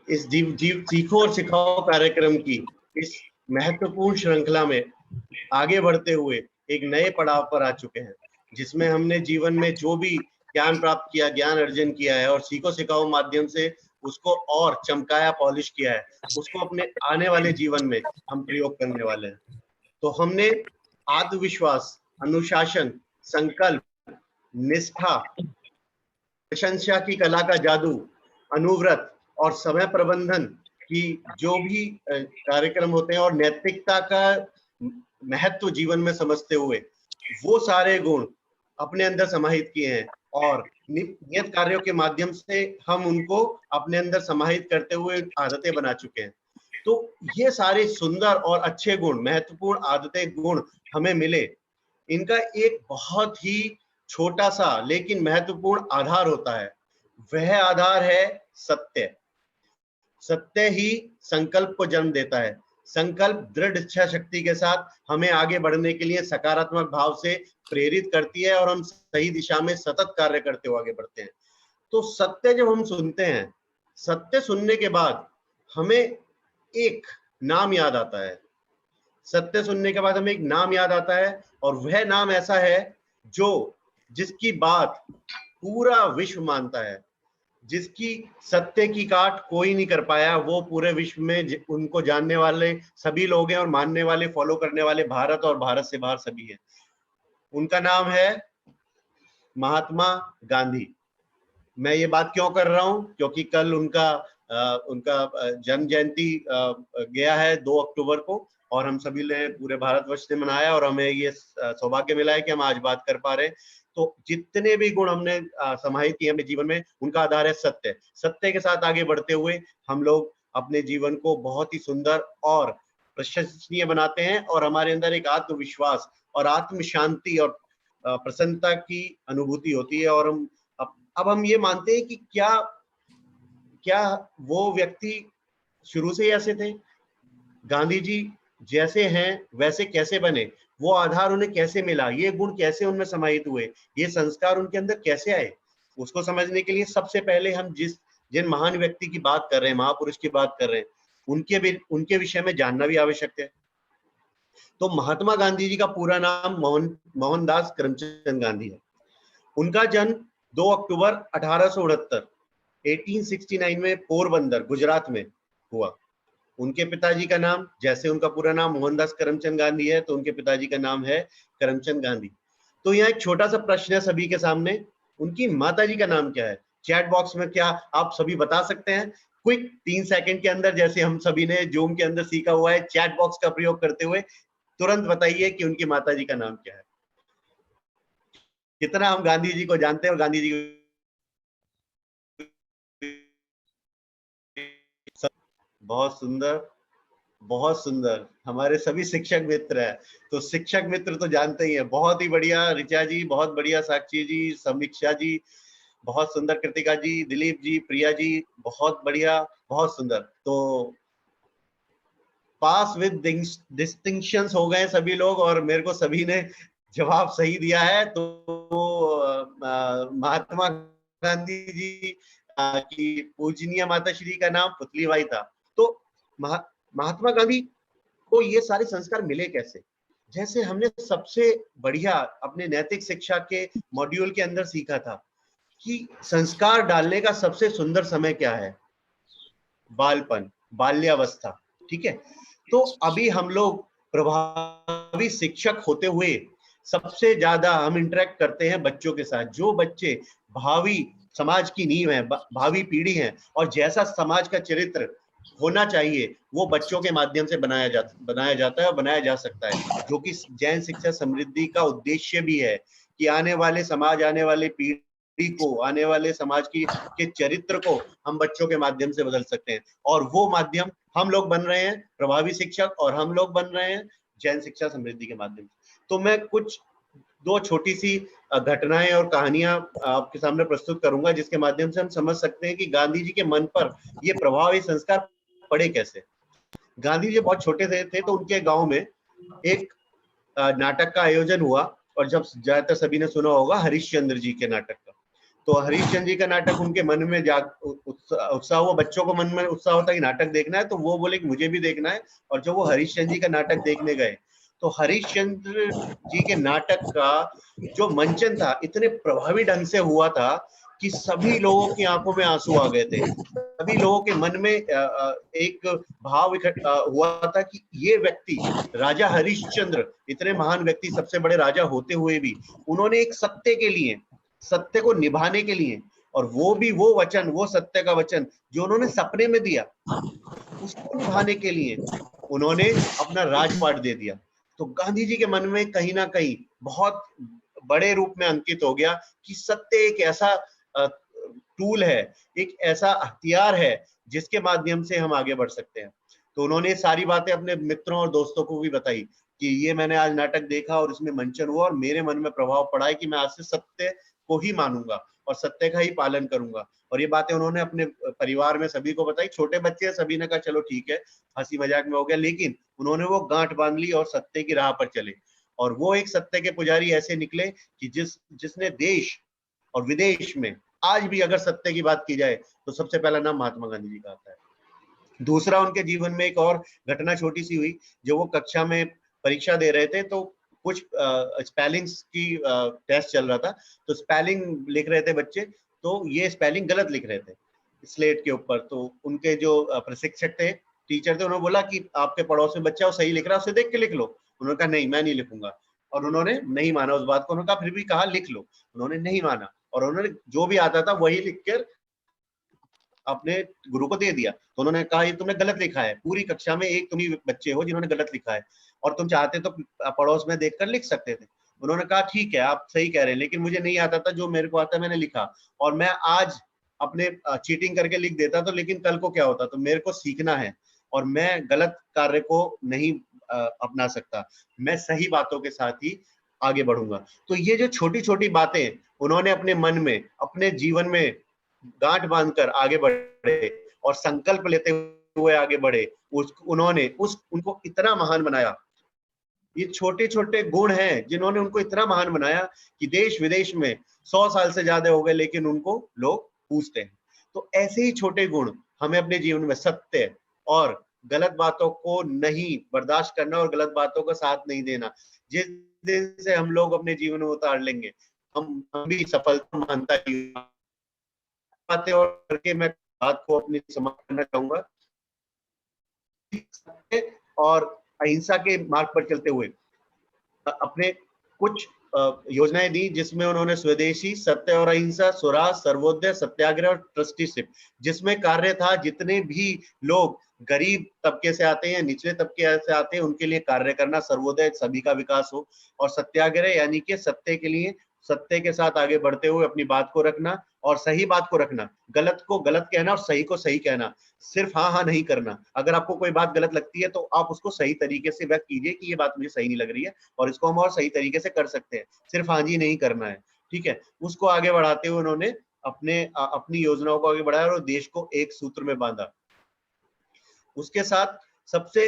इस जीव सीखो और सिखाओ कार्यक्रम की इस महत्वपूर्ण श्रृंखला में आगे बढ़ते हुए एक नए पड़ाव पर आ चुके हैं, जिसमें हमने जीवन में जो भी ज्ञान प्राप्त किया, ज्ञान अर्जन किया है और सीखो सिखाओ माध्यम से उसको और चमकाया, पॉलिश किया है, उसको अपने आने वाले जीवन में हम प्रयोग करने वाले हैं। तो हमने आत्मविश्वास, अनुशासन, संकल्प, निष्ठा, प्रशंसा की कला का जादू, अनुव्रत और समय प्रबंधन की जो भी कार्यक्रम होते हैं और नैतिकता का महत्व जीवन में समझते हुए वो सारे गुण अपने अंदर समाहित किए हैं और नियत कार्यों के माध्यम से हम उनको अपने अंदर समाहित करते हुए आदतें बना चुके हैं। तो ये सारे सुंदर और अच्छे गुण, महत्वपूर्ण आदतें, गुण हमें मिले। इनका एक बहुत ही छोटा सा लेकिन महत्वपूर्ण आधार होता है। वह आधार है सत्य। सत्य ही संकल्प को जन्म देता है। संकल्प दृढ़ इच्छा शक्ति के साथ हमें आगे बढ़ने के लिए सकारात्मक भाव से प्रेरित करती है और हम सही दिशा में सतत कार्य करते हुए आगे बढ़ते हैं। तो सत्य जब हम सुनते हैं, सत्य सुनने के बाद हमें एक नाम याद आता है। सत्य सुनने के बाद हमें एक नाम याद आता है और वह नाम ऐसा है जिसकी बात पूरा विश्व मानता है, जिसकी सत्य की काट कोई नहीं कर पाया। वो पूरे विश्व में उनको जानने वाले सभी लोग हैं और मानने वाले, फॉलो करने वाले भारत और भारत से बाहर सभी हैं। उनका नाम है महात्मा गांधी। मैं ये बात क्यों कर रहा हूं? क्योंकि कल उनका जन्म जयंती गया है 2 अक्टूबर को और हम सभी ने पूरे भारतवर्ष ने मनाया और हमें ये सौभाग्य मिला है कि हम आज बात कर पा रहे हैं। तो जितने भी गुण हमने समाहित किए अपने जीवन में, उनका आधार है सत्य। सत्य के साथ आगे बढ़ते हुए हम लोग अपने जीवन को बहुत ही सुंदर और प्रशंसनीय बनाते हैं और हमारे अंदर एक आत्मविश्वास और आत्म शांति और प्रसन्नता की अनुभूति होती है। और अब हम ये मानते हैं कि क्या वो व्यक्ति शुरू से ऐसे थे? गांधी जी जैसे हैं वैसे कैसे बने? वो आधार उन्हें कैसे मिला? ये गुण कैसे उनमें समाहित हुए? ये संस्कार उनके अंदर कैसे आए? उसको समझने के लिए सबसे पहले हम जिन महान व्यक्ति की बात कर रहे हैं, महापुरुष की बात कर रहे हैं, उनके विषय में जानना भी आवश्यक है। तो महात्मा गांधी जी का पूरा नाम मोहनदास करमचंद गांधी है। उनका जन्म 2 अक्टूबर 1869 में पोरबंदर, गुजरात में हुआ। उनके पिताजी का नाम, जैसे उनका पूरा नाम मोहनदास करमचंद गांधी है तो उनके पिताजी का नाम है करमचंद गांधी। तो यहाँ एक छोटा सा प्रश्न है सभी के सामने, उनकी माताजी का नाम क्या है? चैट बॉक्स में क्या आप सभी बता सकते हैं? क्विक 3 सेकंड के अंदर, जैसे हम सभी ने जूम के अंदर सीखा हुआ है, चैट बॉक्स का प्रयोग करते हुए तुरंत बताइए कि उनकी माताजी का नाम क्या है। कितना हम गांधी जी को जानते हैं और गांधी जी बहुत सुंदर, बहुत सुंदर। हमारे सभी शिक्षक मित्र हैं, तो शिक्षक मित्र तो जानते ही हैं। बहुत ही बढ़िया ऋचा जी, बहुत बढ़िया साक्षी जी, समीक्षा जी, बहुत सुंदर कृतिका जी, दिलीप जी, प्रिया जी, बहुत बढ़िया, बहुत सुंदर। तो पास विद डिस्टिंक्शंस हो गए सभी लोग और मेरे को सभी ने जवाब सही दिया है। तो महात्मा गांधी जी की पूजनीय माताश्री का नाम पुतलीबाई था। तो महात्मा गांधी को ये सारे संस्कार मिले कैसे? जैसे हमने सबसे बढ़िया अपने नैतिक शिक्षा के मॉड्यूल के अंदर सीखा था कि संस्कार डालने का सबसे सुंदर समय क्या है? बालपन, बाल्यावस्था, ठीक है। तो अभी हम लोग प्रभावी शिक्षक होते हुए सबसे ज्यादा हम इंटरेक्ट करते हैं बच्चों के साथ। जो बच्चे भावी समाज की नींव है, भावी पीढ़ी है, और जैसा समाज का चरित्र होना चाहिए वो बच्चों के माध्यम से बनाया जाता है और बनाया जा सकता है, जो कि जैन शिक्षा समृद्धि का उद्देश्य भी है कि आने वाले समाज, आने वाले पीढ़ी को, आने वाले समाज के चरित्र को हम बच्चों के माध्यम से बदल सकते हैं। और वो माध्यम हम लोग बन रहे हैं, प्रभावी शिक्षक, और हम लोग बन रहे हैं जैन शिक्षा समृद्धि के माध्यम से। तो मैं कुछ 2 छोटी सी घटनाएं और कहानियां आपके सामने प्रस्तुत करूंगा, जिसके माध्यम से हम समझ सकते हैं कि गांधी जी के मन पर ये प्रभावी संस्कार पड़े कैसे। गांधी जी बहुत छोटे थे तो उनके गांव में एक नाटक का आयोजन हुआ, और जब ज्यादातर सभी ने सुना होगा हरिश्चंद्र जी के नाटक का। तो हरिश्चंद्र जी का नाटक उनके मन में उत्साह हुआ, बच्चों को मन में उत्साह होता है कि नाटक देखना है, तो वो बोले कि मुझे भी देखना है। और जब वो हरिश्चंद्र जी का नाटक देखने गए तो हरिश्चंद्र जी के नाटक का जो मंचन था इतने प्रभावी ढंग से हुआ था कि सभी लोगों की आंखों में आंसू आ गए थे। सभी लोगों के मन में एक भाव हुआ था कि ये व्यक्ति, राजा हरिश्चंद्र, इतने महान व्यक्ति, सबसे बड़े राजा होते हुए भी उन्होंने एक सत्य के लिए, सत्य को निभाने के लिए, और वो भी वो वचन, वो सत्य का वचन जो उन्होंने सपने में दिया, उसको निभाने के लिए उन्होंने अपना राजपाट दे दिया। तो गांधी जी के मन में कहीं ना कहीं बहुत बड़े रूप में अंकित हो गया कि सत्य एक ऐसा टूल है, एक ऐसा हथियार है जिसके माध्यम से हम आगे बढ़ सकते हैं। तो उन्होंने सारी बातें अपने मित्रों और दोस्तों को भी बताई कि ये मैंने आज नाटक देखा और इसमें मंचन हुआ और मेरे मन में प्रभाव पड़ा है कि मैं आज से सत्य को ही मानूंगा और सत्य का ही पालन करूंगा। और ये बातें उन्होंने अपने परिवार में सभी को बताई। छोटे बच्चे, सभी ने कहा चलो ठीक है, हंसी मजाक में हो गया, लेकिन उन्होंने वो गांठ बांध ली और सत्य की राह पर चले। और वो एक सत्य के पुजारी ऐसे निकले कि जिसने देश और विदेश में आज भी अगर सत्य की बात की जाए तो सबसे पहला नाम महात्मा गांधी जी का आता है। दूसरा, उनके जीवन में एक और घटना छोटी सी हुई। जो वो कक्षा में परीक्षा दे रहे थे तो कुछ स्पेलिंग्स की टेस्ट चल रहा था, तो स्पेलिंग लिख रहे थे बच्चे, तो ये स्पेलिंग गलत लिख रहे थे स्लेट के ऊपर। तो उनके जो प्रशिक्षक थे, टीचर थे, उन्होंने बोला कि आपके पड़ोस में बच्चा वो सही लिख रहा है, उसे देख के लिख लो। उन्होंने कहा नहीं, मैं नहीं लिखूंगा, और उन्होंने नहीं माना उस बात को। उन्होंने कहा फिर भी कहा लिख लो, उन्होंने नहीं माना, और उन्होंने जो भी आता था वही लिखकर अपने गुरु को दे दिया। तो उन्होंने कहा ये तुमने गलत लिखा है, पूरी कक्षा में एक तुम ही बच्चे हो जिन्होंने गलत लिखा है, और तुम चाहते तो पड़ोस में देखकर लिख सकते थे। उन्होंने कहा ठीक है, आप सही कह रहे हैं, लेकिन मुझे नहीं आता था, जो मेरे को आता मैंने लिखा, और मैं आज अपने चीटिंग करके लिख देता तो लेकिन कल को क्या होता। तो मेरे को सीखना है और मैं गलत कार्य को नहीं अपना सकता, मैं सही बातों के साथ ही आगे बढ़ूंगा। तो ये जो छोटी छोटी बातें उन्होंने अपने मन में, अपने जीवन में गांठ बांधकर आगे बढ़े और संकल्प लेते हुए आगे बढ़े, उन्होंने उनको इतना महान बनाया। ये छोटे छोटे गुण हैं जिन्होंने उनको इतना महान बनाया कि देश विदेश में 100 साल से ज्यादा हो गए लेकिन उनको लोग पूछते हैं। तो ऐसे ही छोटे गुण हमें अपने जीवन में, सत्य और गलत बातों को नहीं बर्दाश्त करना और गलत बातों का साथ नहीं देना, जिस दिन से हम लोग अपने जीवन में उतार लेंगे हम भी सफलता मानता ही। बातें और करके मैं बात को अपनी समाप्त करना चाहूंगा। और अहिंसा के मार्ग पर चलते हुए अपने कुछ योजनाएं दी, जिसमें उन्होंने स्वदेशी, सत्य और अहिंसा, स्वराज, सर्वोदय, सत्याग्रह और ट्रस्टीशिप, जिसमें कार्य था जितने भी लोग गरीब तबके से आते हैं, निचले तबके से आते हैं, उनके लिए कार्य करना, सर्वोदय सभी का विकास हो, और सत्याग्रह यानी कि सत्य के लिए, सत्य के साथ आगे बढ़ते हुए अपनी बात को रखना और सही बात को रखना, गलत को गलत कहना और सही को सही कहना, सिर्फ हाँ हाँ नहीं करना। अगर आपको कोई बात गलत लगती है तो आप उसको सही तरीके से व्यक्त कीजिए कि ये बात मुझे सही नहीं लग रही है और इसको हम और सही तरीके से कर सकते हैं, सिर्फ हाँ जी नहीं करना है, ठीक है। उसको आगे बढ़ाते हुए उन्होंने अपनी योजनाओं को आगे बढ़ाया और देश को एक सूत्र में बांधा। उसके साथ सबसे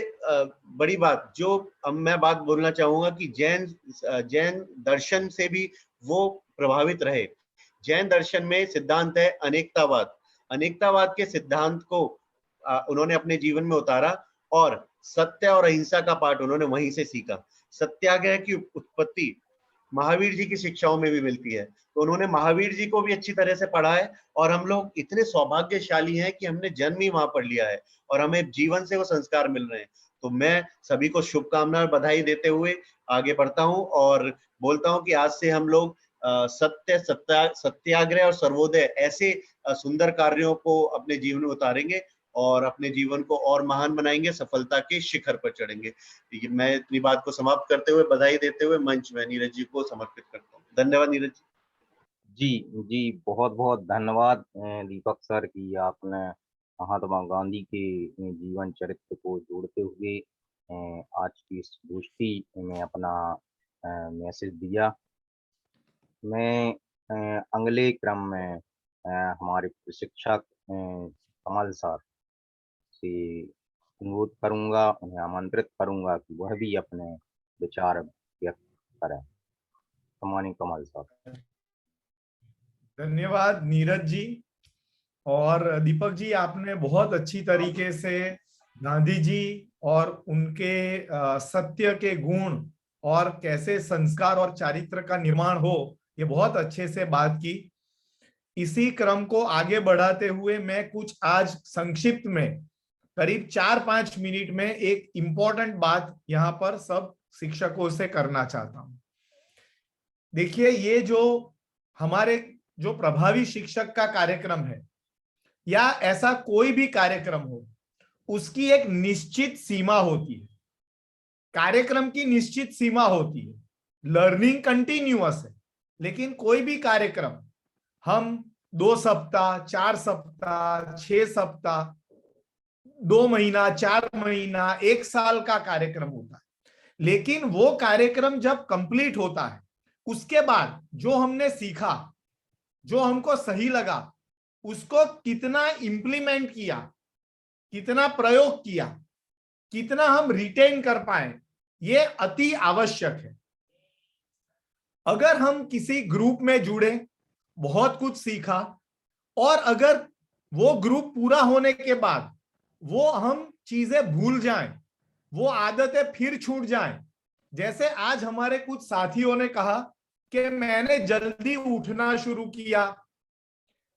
बड़ी बात जो अब मैं बात बोलना चाहूंगा कि जैन दर्शन से भी वो प्रभावित रहे। जैन दर्शन में सिद्धांत है अनेकतावाद। अनेकतावाद के सिद्धांत को उन्होंने अपने जीवन में उतारा और सत्य और अहिंसा का पाठ उन्होंने वहीं से सीखा। सत्याग्रह की उत्पत्ति महावीर जी की शिक्षाओं में भी मिलती है, तो उन्होंने महावीर जी को भी अच्छी तरह से पढ़ा है और हम लोग इतने सौभाग्यशाली हैं कि हमने जन्म ही वहां पढ़ लिया है और हमें जीवन से वो संस्कार मिल रहे हैं। तो मैं सभी को शुभकामनाएं और बधाई देते हुए आगे बढ़ता हूं और बोलता हूं कि आज से हम लोग सत्याग्रह और सर्वोदय ऐसे सुंदर कार्यों को अपने जीवन में उतारेंगे और अपने जीवन को और महान बनाएंगे, सफलता के शिखर पर चढ़ेंगे। मैं इतनी बात को समाप्त करते हुए बधाई देते हुए मंच में नीरज जी को समर्पित करता हूँ। धन्यवाद नीरज जी। जी बहुत बहुत धन्यवाद दीपक सर की आपने महात्मा गांधी के जीवन चरित्र को जोड़ते हुए आज की इस गोष्ठी में अपना मैसेज दिया। मैं अगले क्रम में हमारे प्रशिक्षक कमल सर से अनुरोध करूंगा, उन्हें आमंत्रित करूंगा कि वह भी अपने विचार व्यक्त करें। सम्मानित कमल सर। धन्यवाद नीरज जी और दीपक जी, आपने बहुत अच्छी तरीके से गांधी जी और उनके सत्य के गुण और कैसे संस्कार और चारित्र का निर्माण हो, ये बहुत अच्छे से बात की। इसी क्रम को आगे बढ़ाते हुए मैं कुछ आज संक्षिप्त में करीब 4-5 मिनट में एक इम्पोर्टेंट बात यहाँ पर सब शिक्षकों से करना चाहता हूं। देखिए, ये जो हमारे जो प्रभावी शिक्षक का कार्यक्रम है या ऐसा कोई भी कार्यक्रम हो, उसकी एक निश्चित सीमा होती है। कार्यक्रम की निश्चित सीमा होती है। लर्निंग कंटिन्यूअस है, लेकिन कोई भी कार्यक्रम हम 2 सप्ताह, 4 सप्ताह, 6 सप्ताह, 2 महीना, 4 महीना, 1 साल का कार्यक्रम होता है। लेकिन वो कार्यक्रम जब कंप्लीट होता है, उसके बाद जो हमने सीखा, जो हमको सही लगा, उसको कितना इंप्लीमेंट किया, कितना प्रयोग किया, कितना हम रिटेन कर पाए, ये अति आवश्यक है। अगर हम किसी ग्रुप में जुड़े, बहुत कुछ सीखा और अगर वो ग्रुप पूरा होने के बाद वो हम चीजें भूल जाएं, वो आदतें फिर छूट जाएं, जैसे आज हमारे कुछ साथियों ने कहा कि मैंने जल्दी उठना शुरू किया,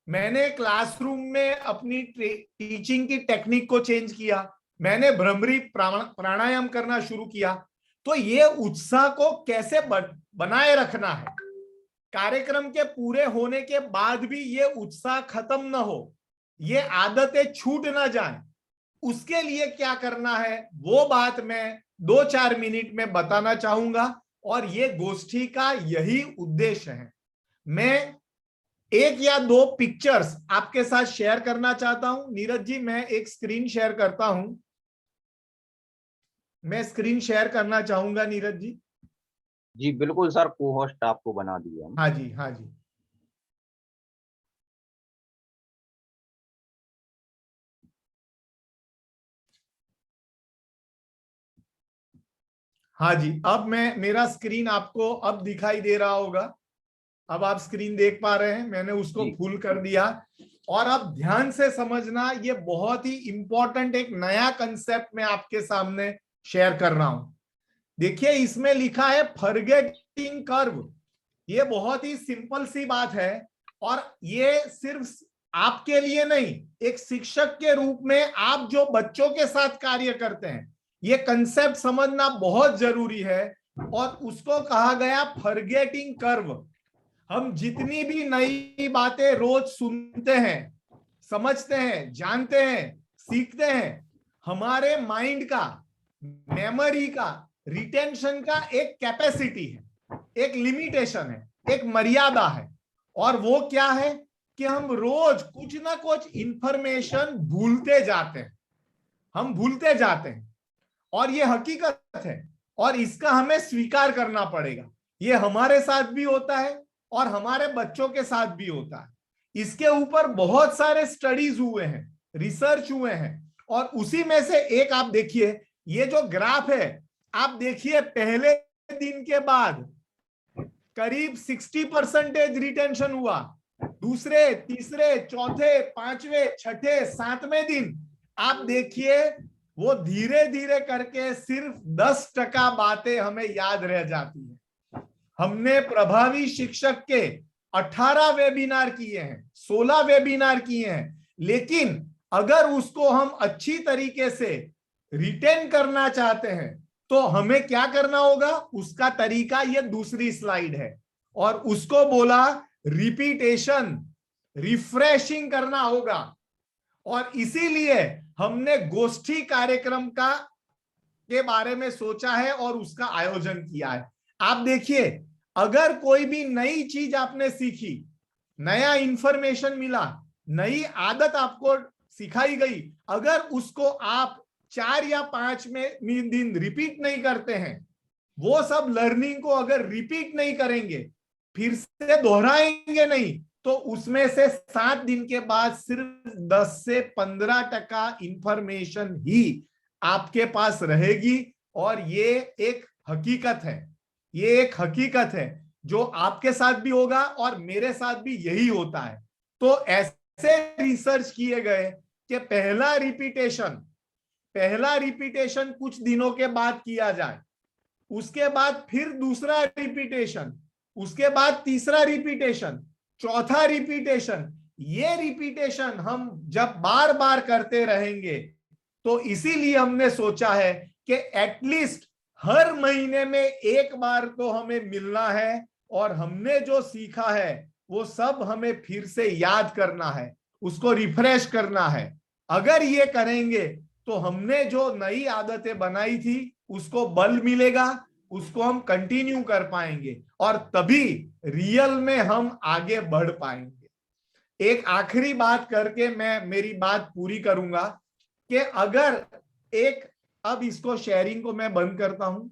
मैंने क्लासरूम में अपनी टीचिंग की टेक्निक को चेंज किया, मैंने भ्रमरी प्राणायाम करना शुरू किया, तो ये उत्साह को कैसे बनाए रखना है। कार्यक्रम के पूरे होने के बाद भी ये उत्साह खत्म ना हो, ये आदतें छूट ना जाएं, उसके लिए क्या करना है वो बात मैं 2-4 मिनट में बताना चाहूंगा और ये गोष्ठी का यही उद्देश्य है। मैं 1 या 2 पिक्चर्स आपके साथ शेयर करना चाहता हूं। नीरज जी, मैं एक स्क्रीन शेयर करता हूं। मैं स्क्रीन शेयर करना चाहूंगा नीरज जी। जी बिल्कुल सर, को होस्ट आपको बना दिया। हाँ जी, हाँ जी। हाँ जी, अब मेरा स्क्रीन आपको अब दिखाई दे रहा होगा। अब आप स्क्रीन देख पा रहे हैं, मैंने उसको फुल कर दिया। और अब ध्यान से समझना, ये बहुत ही इंपॉर्टेंट एक नया कंसेप्ट मैं आपके सामने शेयर कर रहा हूं। देखिए, इसमें लिखा है फॉरगेटिंग कर्व। ये बहुत ही सिंपल सी बात है और ये सिर्फ आपके लिए नहीं, एक शिक्षक के रूप में आप जो बच्चों के साथ कार्य करते हैं, ये कंसेप्ट समझना बहुत जरूरी है। और उसको कहा गया फॉरगेटिंग कर्व। हम जितनी भी नई बातें रोज सुनते हैं, समझते हैं, जानते हैं, सीखते हैं, हमारे माइंड का, मेमोरी का, रिटेंशन का एक कैपेसिटी है, एक लिमिटेशन है, एक मर्यादा है। और वो क्या है कि हम रोज कुछ ना कुछ इंफॉर्मेशन भूलते जाते हैं, हम भूलते जाते हैं, और ये हकीकत है और इसका हमें स्वीकार करना पड़ेगा। ये हमारे साथ भी होता है और हमारे बच्चों के साथ भी होता है। इसके ऊपर बहुत सारे स्टडीज हुए हैं, रिसर्च हुए हैं, और उसी में से एक आप देखिए, ये जो ग्राफ है आप देखिए, पहले दिन के बाद करीब 60% रिटेंशन हुआ, दूसरे, तीसरे, चौथे, पांचवें, छठे, सातवें दिन आप देखिए वो धीरे धीरे करके सिर्फ 10% बातें हमें याद रह जाती है। हमने प्रभावी शिक्षक के 18 वेबिनार किए हैं, 16 वेबिनार किए हैं, लेकिन अगर उसको हम अच्छी तरीके से रिटेन करना चाहते हैं तो हमें क्या करना होगा, उसका तरीका ये दूसरी स्लाइड है, और उसको बोला रिपीटेशन, रिफ्रेशिंग करना होगा। और इसीलिए हमने गोष्ठी कार्यक्रम के बारे में सोचा है और उसका आयोजन किया है। आप देखिए, अगर कोई भी नई चीज आपने सीखी, नया इंफॉर्मेशन मिला, नई आदत आपको सिखाई गई, अगर उसको आप 4 या 5 दिन रिपीट नहीं करते हैं, वो सब लर्निंग को अगर रिपीट नहीं करेंगे, फिर से दोहराएंगे नहीं, तो उसमें से 7 दिन के बाद सिर्फ 10 से 15% इंफॉर्मेशन ही आपके पास रहेगी। और ये एक हकीकत है, ये एक हकीकत है जो आपके साथ भी होगा और मेरे साथ भी यही होता है। तो ऐसे रिसर्च किए गए कि पहला रिपीटेशन कुछ दिनों के बाद किया जाए, उसके बाद फिर दूसरा रिपीटेशन, उसके बाद तीसरा रिपीटेशन, चौथा रिपीटेशन। ये रिपीटेशन हम जब बार बार करते रहेंगे तो इसीलिए हमने सोचा है कि एटलीस्ट हर महीने में एक बार तो हमें मिलना है और हमने जो सीखा है वो सब हमें फिर से याद करना है, उसको रिफ्रेश करना है। अगर ये करेंगे तो हमने जो नई आदतें बनाई थी उसको बल मिलेगा, उसको हम कंटिन्यू कर पाएंगे और तभी रियल में हम आगे बढ़ पाएंगे। एक आखिरी बात करके मैं मेरी बात पूरी करूंगा कि अगर एक, अब इसको शेयरिंग को मैं बंद करता हूं।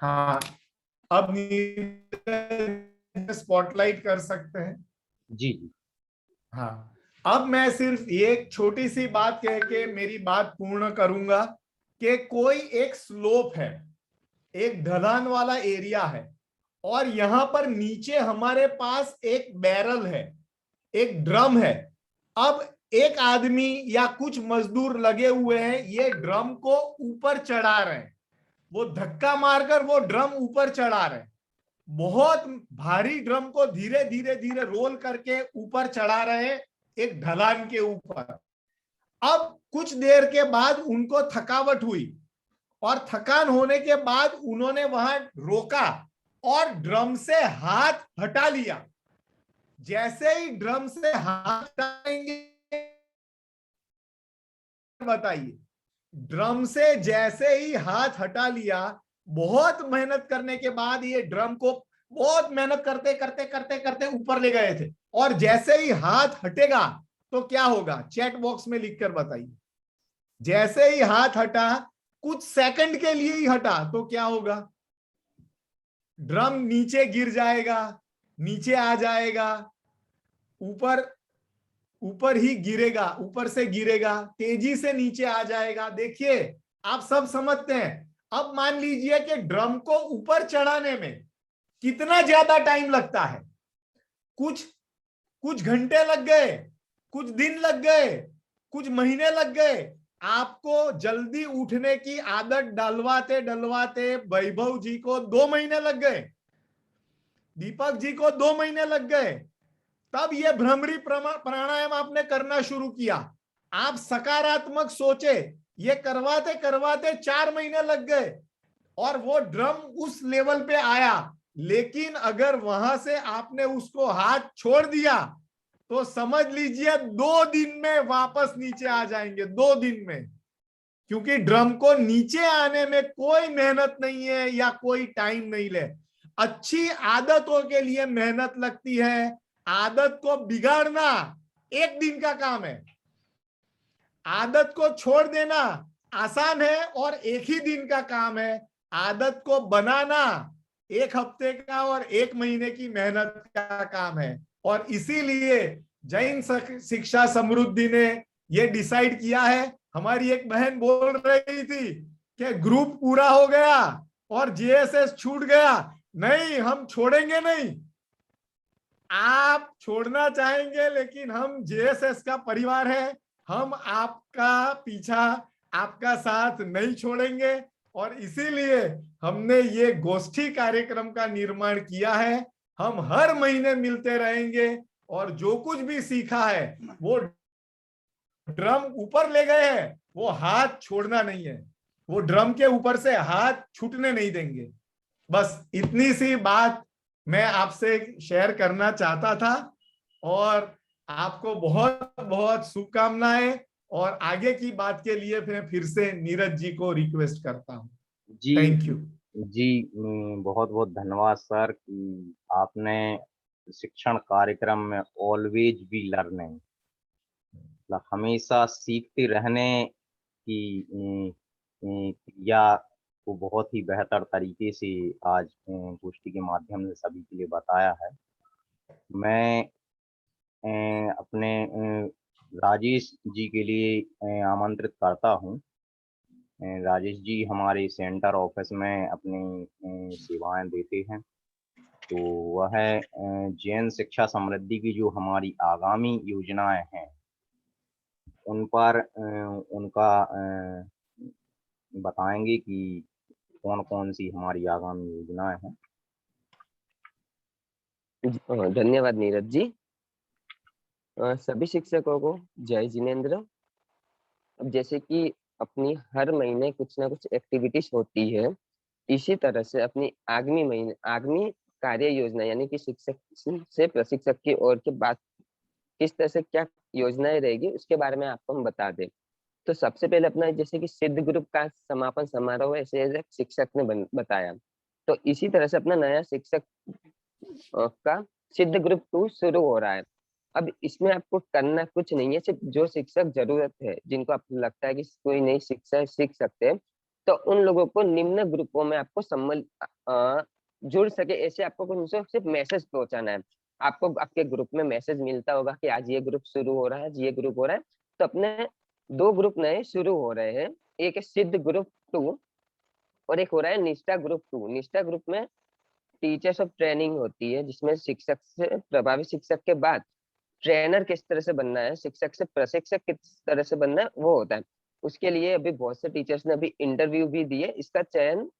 हाँ, अब स्पॉटलाइट कर सकते हैं जी। हाँ, अब मैं सिर्फ एक छोटी सी बात कह के मेरी बात पूर्ण करूंगा कि कोई एक स्लोप है, एक ढलान वाला एरिया है, और यहां पर नीचे हमारे पास एक बैरल है, एक ड्रम है। अब एक आदमी या कुछ मजदूर लगे हुए हैं, ये ड्रम को ऊपर चढ़ा रहे हैं, वो धक्का मारकर वो ड्रम ऊपर चढ़ा रहे हैं, बहुत भारी ड्रम को धीरे धीरे धीरे रोल करके ऊपर चढ़ा रहे हैं एक ढलान के ऊपर। अब कुछ देर के बाद उनको थकावट हुई और थकान होने के बाद उन्होंने वहां रोका और ड्रम से हाथ हटा लिया। जैसे ही ड्रम से हाथ हटाएंगे, बताइए, ड्रम से जैसे ही हाथ हटा लिया, बहुत मेहनत करने के बाद ये ड्रम को बहुत मेहनत करते करते करते करते ऊपर ले गए थे, और जैसे ही हाथ हटेगा तो क्या होगा, चैट बॉक्स में लिखकर बताइए। जैसे ही हाथ हटा, कुछ सेकंड के लिए ही हटा, तो क्या होगा, ड्रम नीचे गिर जाएगा, नीचे आ जाएगा, ऊपर ही गिरेगा, ऊपर से गिरेगा, तेजी से नीचे आ जाएगा। देखिए, आप सब समझते हैं। अब मान लीजिए कि ड्रम को ऊपर चढ़ाने में कितना ज्यादा टाइम लगता है, कुछ घंटे लग गए, कुछ दिन लग गए, कुछ महीने लग गए, आपको जल्दी उठने की आदत डलवाते डलवाते वैभव जी को 2 महीने लग गए, दीपक जी को 2 महीने लग गए। तब ये भ्रमरी प्राणायाम आपने करना शुरू किया। आप सकारात्मक सोचे, ये करवाते करवाते 4 महीने लग गए और वो ड्रम उस लेवल पे आया। लेकिन अगर वहां से आपने उसको हाथ छोड़ दिया तो समझ लीजिए 2 दिन में वापस नीचे आ जाएंगे, 2 दिन में। क्योंकि ड्रम को नीचे आने में कोई मेहनत नहीं है या कोई टाइम नहीं ले। अच्छी आदतों के लिए मेहनत लगती है, आदत को बिगाड़ना 1 दिन का काम है, आदत को छोड़ देना आसान है और 1 ही दिन का काम है। आदत को बनाना 1 हफ्ते का और 1 महीने की मेहनत का काम है। और इसीलिए जैन शिक्षा समृद्धि ने ये डिसाइड किया है। हमारी एक बहन बोल रही थी कि ग्रुप पूरा हो गया और जेएसएस छूट गया। नहीं, हम छोड़ेंगे नहीं। आप छोड़ना चाहेंगे लेकिन हम जेएसएस का परिवार है, हम आपका पीछा, आपका साथ नहीं छोड़ेंगे। और इसीलिए हमने ये गोष्ठी कार्यक्रम का निर्माण किया है। हम हर महीने मिलते रहेंगे और जो कुछ भी सीखा है वो ड्रम ऊपर ले गए हैं, वो हाथ छोड़ना नहीं है, वो ड्रम के ऊपर से हाथ छूटने नहीं देंगे। बस इतनी सी बात मैं आपसे शेयर करना चाहता था और आपको बहुत बहुत शुभकामनाएं। और आगे की बात के लिए फिर से नीरज जी को रिक्वेस्ट करता हूं। जी थैंक यू जी, बहुत बहुत धन्यवाद सर कि आपने शिक्षण कार्यक्रम में ऑलवेज बी लर्निंग, मतलब हमेशा सीखते रहने की क्रिया को बहुत ही बेहतर तरीके से आज गोष्ठी के माध्यम से सभी के लिए बताया है। मैं अपने राजेश जी के लिए आमंत्रित करता हूं। राजेश जी हमारे सेंटर ऑफिस में अपनी सेवाएं देते हैं। तो वह जैन शिक्षा समृद्धि की जो हमारी आगामी योजनाएं हैं उन पर उनका बताएंगे कि कौन कौन सी हमारी आगामी योजनाएं हैं। धन्यवाद नीरज जी। सभी शिक्षकों को जय जिनेन्द्र। अब जैसे कि अपनी हर महीने कुछ ना कुछ एक्टिविटीज होती है, इसी तरह से अपनी आगामी कार्य योजना यानी कि शिक्षक से प्रशिक्षक की ओर के बात किस तरह से क्या योजनाएं रहेगी उसके बारे में आपको हम बता दें। तो सबसे पहले अपना जैसे कि सिद्ध ग्रुप का समापन समारोह ऐसे शिक्षक ने बताया, तो इसी तरह से अपना नया शिक्षक का सिद्ध ग्रुप 2 शुरू हो रहा है। अब इसमें आपको करना कुछ नहीं है, सिर्फ जो शिक्षक जरूरत है, जिनको आपको लगता है कि कोई नई शिक्षा सीख सकते हैं, तो उन लोगों को निम्न ग्रुपों में आपको जुड़ सके ऐसे आपको उनसे सिर्फ मैसेज पहुंचाना है। आपको आपके ग्रुप में मैसेज मिलता होगा कि आज ये ग्रुप शुरू हो रहा है, आज ये ग्रुप हो रहा है। तो अपने 2 ग्रुप नए शुरू हो रहे हैं, एक है सिद्ध ग्रुप 2 और एक हो रहा है निष्ठा ग्रुप 2। निष्ठा ग्रुप में टीचर्स ऑफ ट्रेनिंग होती है, जिसमें शिक्षक से प्रभावी शिक्षक के बाद ट्रेनर किस तरह से बनना है, शिक्षक से प्रशिक्षक किस तरह से बनना है, वो होता है। उसके लिए अभी बहुत से टीचर्स ने अभी इंटरव्यू भी दिए। इसका चयन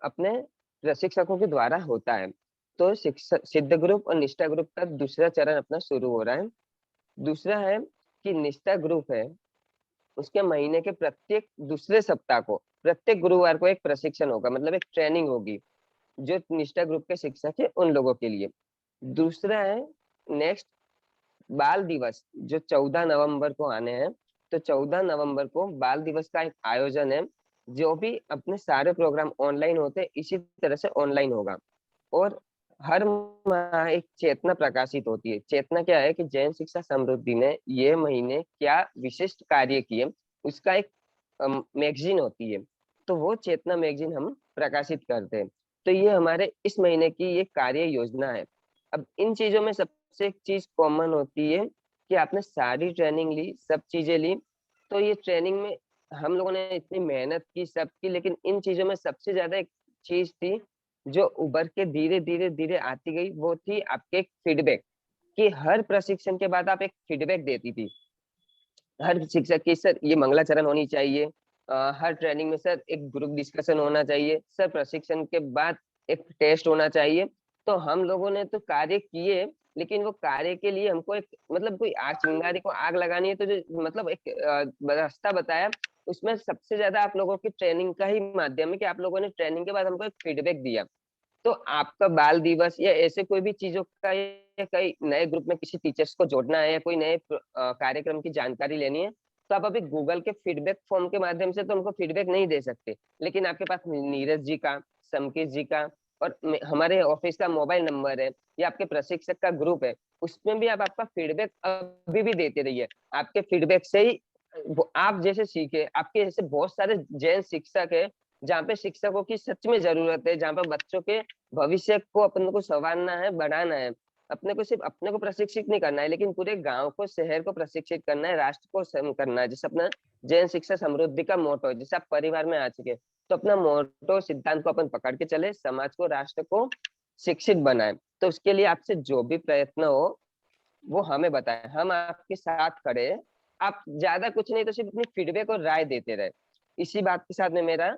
अपने प्रशिक्षकों के द्वारा होता है। तो सिद्ध ग्रुप और निष्ठा ग्रुप का दूसरा चरण अपना शुरू हो रहा है। दूसरा है कि निष्ठा ग्रुप है, उसके महीने के प्रत्येक दूसरे सप्ताह को प्रत्येक गुरुवार को एक प्रशिक्षण होगा, मतलब एक ट्रेनिंग होगी जो निष्ठा ग्रुप के शिक्षक है उन लोगों के लिए। दूसरा है नेक्स्ट बाल दिवस जो 14 नवंबर को आने हैं। तो 14 नवंबर को बाल दिवस का एक आयोजन है, जो भी अपने सारे प्रोग्राम ऑनलाइन होते हैं इसी तरह से ऑनलाइन होगा। और हर माह एक चेतना प्रकाशित होती है। चेतना क्या है कि जैन शिक्षा समृद्धि ने ये महीने क्या विशिष्ट कार्य किए उसका एक मैगजीन होती है, तो वो चेतना मैगजीन हम प्रकाशित करते हैं। तो ये हमारे इस महीने की ये कार्य योजना है। अब इन चीजों में सबसे एक चीज कॉमन होती है कि आपने सारी ट्रेनिंग ली, सब चीजें ली, तो ये ट्रेनिंग में हम लोगों ने इतनी मेहनत की सब की, लेकिन इन चीजों में सबसे ज्यादा एक चीज थी जो उभर के धीरे धीरे धीरे आती गई, वो थी आपके फीडबैक। कि हर प्रशिक्षण के बाद आप एक फीडबैक देती थी हर शिक्षक की सर ये मंगलाचरण होनी चाहिए, हर ट्रेनिंग में सर एक ग्रुप डिस्कशन होना चाहिए, सर प्रशिक्षण के बाद एक टेस्ट होना चाहिए। तो हम लोगों ने तो कार्य किए, लेकिन वो कार्य के लिए हमको एक मतलब कोई आग चिंगारी को आग लगानी है, तो जो मतलब एक रास्ता बताया, उसमें सबसे ज्यादा आप लोगों की ट्रेनिंग का ही माध्यम है कि आप लोगों ने ट्रेनिंग के बाद हमको एक फीडबैक दिया। तो आपका बाल दिवस या ऐसे कोई भी चीजों का या कई नए ग्रुप में किसी टीचर्स को जोड़ना है या कोई नए कार्यक्रम की जानकारी लेनी है, तो आप अभी गूगल के फीडबैक फॉर्म के माध्यम से तो हमको फीडबैक नहीं दे सकते, लेकिन आपके पास नीरज जी का, समकेश जी का और हमारे ऑफिस का मोबाइल नंबर है या आपके प्रशिक्षक का ग्रुप है, उसमें भी आप आपका फीडबैक अभी भी देते रहिए। आपके फीडबैक से ही आप जैसे सीखे, आपके जैसे बहुत सारे जैन शिक्षक है जहाँ पे शिक्षकों की सच में जरूरत है, जहाँ पे बच्चों के भविष्य को अपन को संवारना है, बढ़ाना है। अपने को सिर्फ अपने को प्रशिक्षित नहीं करना है, लेकिन पूरे गांव को, शहर को प्रशिक्षित करना है, राष्ट्र को करना है। जैसे अपना जैन शिक्षा समृद्धि का मोटो है, जैसे आप परिवार में आ चुके, तो अपना मोटो सिद्धांत को अपन पकड़ के चले, समाज को, राष्ट्र को शिक्षित बनाए। तो उसके लिए आपसे जो भी प्रयत्न हो वो हमें बताएं, हम आपके साथ खड़े हैं। आप ज्यादा कुछ नहीं तो सिर्फ अपनी फीडबैक और राय देते रहे। इसी बात के साथ में मेरा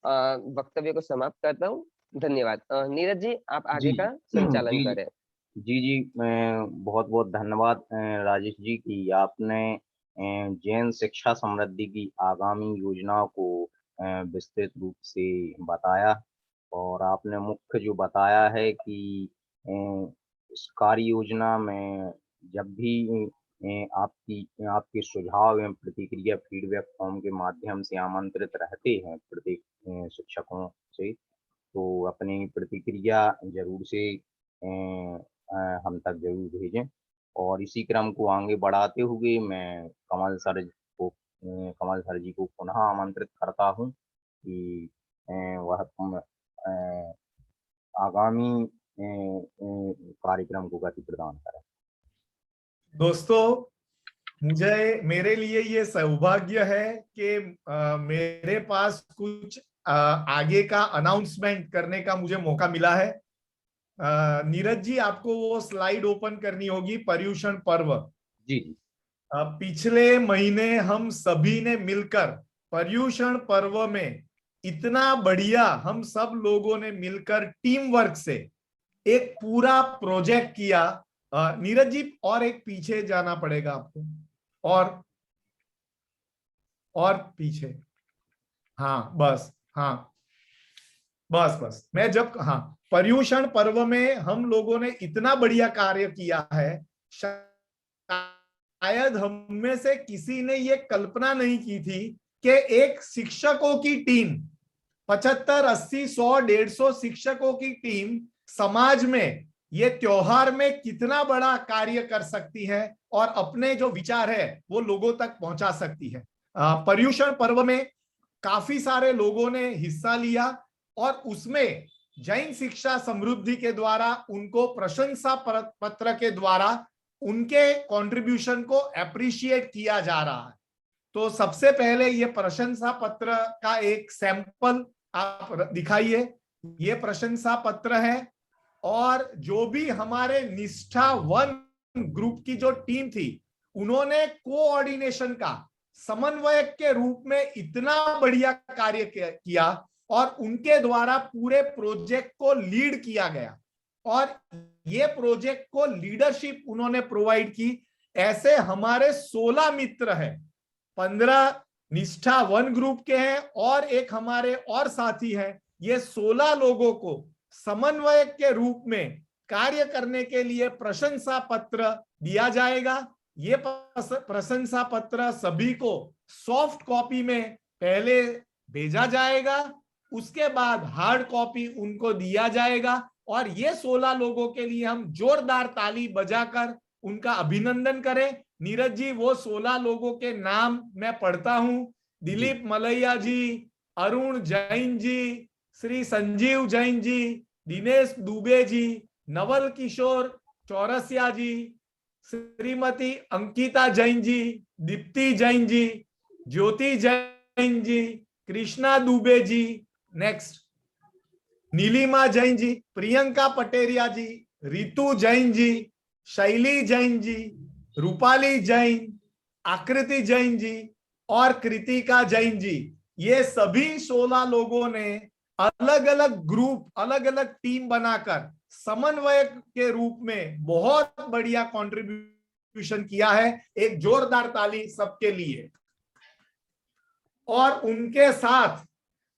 वक्तव्य को समाप्त करता हूँ। धन्यवाद। नीरज जी, आप आगे का संचालन करें। जी, मैं बहुत बहुत धन्यवाद राजेश जी की आपने जैन शिक्षा समृद्धि की आगामी योजनाओं को विस्तृत रूप से बताया, और आपने मुख्य जो बताया है कि इस कार्य योजना में जब भी आपके सुझाव एवं प्रतिक्रिया फीडबैक फॉर्म के माध्यम से आमंत्रित रहते हैं प्रत्येक शिक्षकों से, तो अपनी प्रतिक्रिया जरूर से हम तक जरूर भेजें। और इसी क्रम को आगे बढ़ाते हुए मैं कमल सर जी को पुनः आमंत्रित करता हूं कि वह आगामी कार्यक्रम को गति प्रदान करें। दोस्तों, मेरे लिए ये सौभाग्य है कि मेरे पास कुछ आगे का अनाउंसमेंट करने का मुझे मौका मिला है। नीरज जी, आपको वो स्लाइड ओपन करनी होगी, पर्युषण पर्व। जी। पिछले महीने हम सभी ने मिलकर पर्युषण पर्व में इतना बढ़िया, हम सब लोगों ने मिलकर टीम वर्क से एक पूरा प्रोजेक्ट किया। नीरज जी, और एक पीछे जाना पड़ेगा आपको, और पीछे। हाँ बस, हाँ बस मैं जब, हाँ, पर्युषण पर्व में हम लोगों ने इतना बढ़िया कार्य किया है, शायद हम में से किसी ने ये कल्पना नहीं की थी कि एक शिक्षकों की टीम, 75, 80, 100, 150 शिक्षकों की टीम समाज में ये त्योहार में कितना बड़ा कार्य कर सकती है और अपने जो विचार है वो लोगों तक पहुंचा सकती है। पर्युषण पर्व में काफी सारे लोगों ने हिस्सा लिया और उसमें जैन शिक्षा समृद्धि के द्वारा उनको प्रशंसा पत्र के द्वारा उनके कंट्रीब्यूशन को अप्रिशिएट किया जा रहा है। तो सबसे पहले ये प्रशंसा पत्र का एक सैंपल आप दिखाइए। ये प्रशंसा पत्र है, और जो भी हमारे निष्ठा 1 ग्रुप की जो टीम थी, उन्होंने कोऑर्डिनेशन का, समन्वयक के रूप में इतना बढ़िया कार्य किया और उनके द्वारा पूरे प्रोजेक्ट को लीड किया गया, और ये प्रोजेक्ट को लीडरशिप उन्होंने प्रोवाइड की। ऐसे हमारे 16 मित्र हैं, 15 निष्ठा 1 ग्रुप के हैं और एक हमारे और साथी हैं। ये 16 लोगों को समन्वयक के रूप में कार्य करने के लिए प्रशंसा पत्र दिया जाएगा। ये प्रशंसा पत्र सभी को सॉफ्ट कॉपी में पहले भेजा जाएगा, उसके बाद हार्ड कॉपी उनको दिया जाएगा, और ये 16 लोगों के लिए हम जोरदार ताली बजाकर उनका अभिनंदन करें। नीरज जी, वो 16 लोगों के नाम मैं पढ़ता हूं। दिलीप मलैया जी, अरुण जैन जी, श्री संजीव जैन जी, दिनेश दुबे जी, नवल किशोर चौरसिया जी, श्रीमती अंकिता जैन जी, दीप्ति जैन जी, ज्योति जैन जी, कृष्णा दुबे जी, नेक्स्ट नीलिमा जैन जी, प्रियंका पटेरिया जी, रितु जैन जी, शैली जैन जी, रूपाली जैन, आकृति जैन जी और कृतिका जैन जी, ये सभी 16 लोगों ने अलग अलग ग्रुप, अलग अलग टीम बनाकर समन्वयक के रूप में बहुत बढ़िया कंट्रीब्यूशन किया है। एक जोरदार ताली सबके लिए। और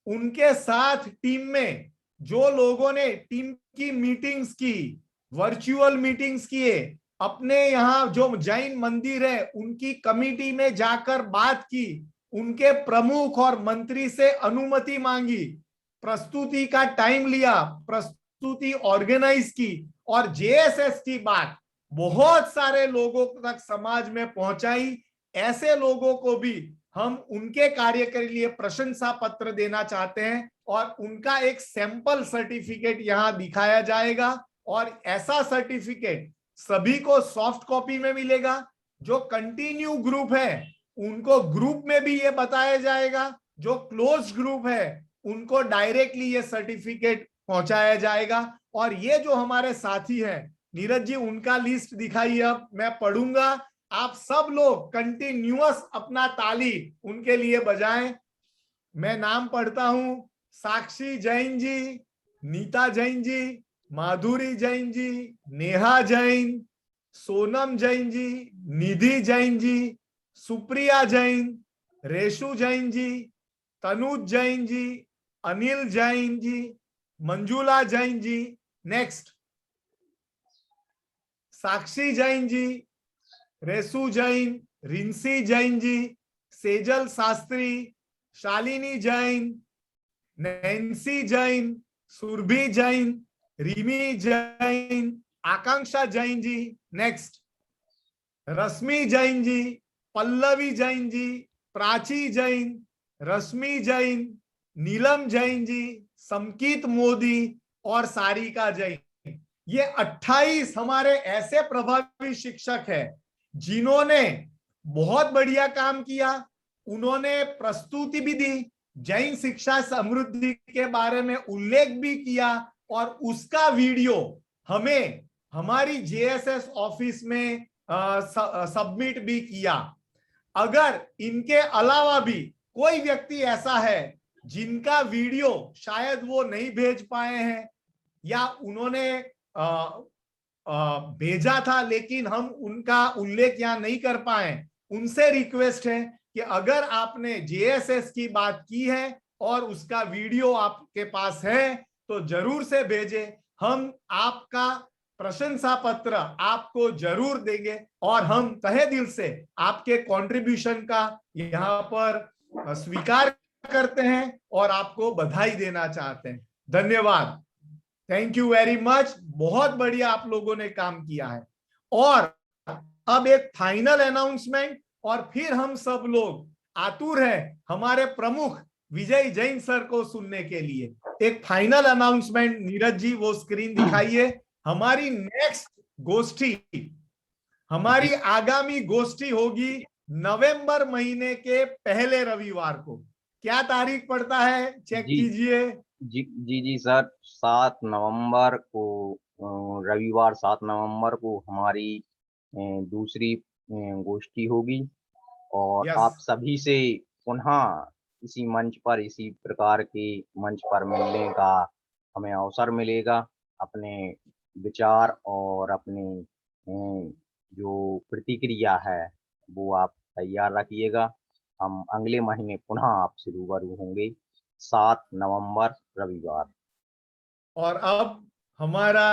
उनके साथ टीम में जो लोगों ने टीम की मीटिंग्स की, वर्चुअल मीटिंग्स किए, अपने यहाँ जो जैन मंदिर है उनकी कमिटी में जाकर बात की, उनके प्रमुख और मंत्री से अनुमति मांगी, प्रस्तुति का टाइम लिया, प्रस्तुति ऑर्गेनाइज की और जेएसएस की बात बहुत सारे लोगों तक समाज में पहुंचाई। ऐसे लोगों को भी हम उनके कार्य के लिए प्रशंसा पत्र देना चाहते हैं और उनका एक सैंपल सर्टिफिकेट यहाँ दिखाया जाएगा। और ऐसा सर्टिफिकेट सभी को सॉफ्ट कॉपी में मिलेगा। जो कंटिन्यू ग्रुप है उनको ग्रुप में भी ये बताया जाएगा, जो क्लोज ग्रुप है उनको डायरेक्टली ये सर्टिफिकेट पहुंचाया जाएगा। और ये जो हमारे साथी हैं, नीरज जी उनका लिस्ट दिखाइए, अब मैं पढ़ूंगा, आप सब लोग कंटिन्यूअस अपना ताली उनके लिए बजाएं। मैं नाम पढ़ता हूं, साक्षी जैन जी, नीता जैन जी, माधुरी जैन जी, नेहा जैन, सोनम जैन जी, निधि जैन जी, सुप्रिया जैन, रेशु जैन जी, तनुज जैन जी, अनिल जैन जी, मंजुला जैन जी। नेक्स्ट, साक्षी जैन जी, रेसु जैन, रिंसी जैन जी, सेजल शास्त्री, शालिनी जैन, नैन्सी जैन, सुरभि जैन, रिमी जैन, आकांक्षा जैन जी। नेक्स्ट, रश्मि जैन जी, पल्लवी जैन जी, प्राची जैन, रश्मि जैन, नीलम जैन जी, समकित मोदी और सारिका जैन। ये 28 हमारे ऐसे प्रभावी शिक्षक हैं जिन्होंने बहुत बढ़िया काम किया। उन्होंने प्रस्तुति भी दी, जैन शिक्षा समृद्धि के बारे में उल्लेख भी किया और उसका वीडियो हमें हमारी जेएसएस ऑफिस में सबमिट भी किया। अगर इनके अलावा भी कोई व्यक्ति ऐसा है जिनका वीडियो शायद वो नहीं भेज पाए हैं या उन्होंने भेजा था लेकिन हम उनका उल्लेख यहाँ नहीं कर पाए, उनसे रिक्वेस्ट है कि अगर आपने जेएसएस की बात की है और उसका वीडियो आपके पास है तो जरूर से भेजें। हम आपका प्रशंसा पत्र आपको जरूर देंगे और हम तहे दिल से आपके कंट्रीब्यूशन का यहाँ पर स्वीकार करते हैं और आपको बधाई देना चाहते हैं। धन्यवाद, थैंक यू वेरी मच। बहुत बढ़िया आप लोगों ने काम किया है। और अब एक फाइनल अनाउंसमेंट और फिर हम सब लोग आतुर हैं हमारे प्रमुख विजय जैन सर को सुनने के लिए। एक फाइनल अनाउंसमेंट, नीरज जी वो स्क्रीन दिखाइए। हमारी नेक्स्ट गोष्ठी, हमारी आगामी गोष्ठी होगी नवंबर महीने के पहले रविवार को। क्या तारीख पड़ता है चेक कीजिए। जी सर, 7 नवंबर को, रविवार 7 नवंबर को हमारी दूसरी गोष्ठी होगी और आप सभी से पुनः इसी मंच पर, इसी प्रकार के मंच पर मिलने का हमें अवसर मिलेगा। अपने विचार और अपने जो प्रतिक्रिया है वो आप तैयार रखिएगा। हम अगले महीने पुनः आपसे रूबरू होंगे 7 नवंबर रविवार। और अब हमारा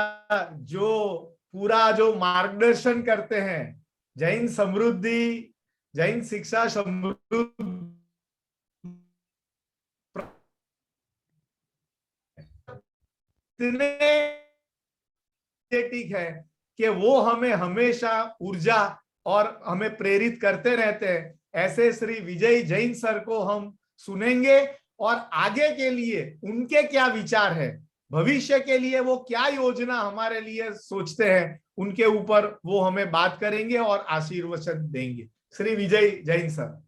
जो पूरा जो मार्गदर्शन करते हैं जैन समृद्धि, जैन शिक्षा समृद्धि ठीक है कि वो हमें हमेशा ऊर्जा और हमें प्रेरित करते रहते हैं। ऐसे श्री विजय जैन सर को हम सुनेंगे और आगे के लिए उनके क्या विचार है, भविष्य के लिए वो क्या योजना हमारे लिए सोचते हैं, उनके ऊपर वो हमें बात करेंगे और आशीर्वचन देंगे। श्री विजय जैन सर।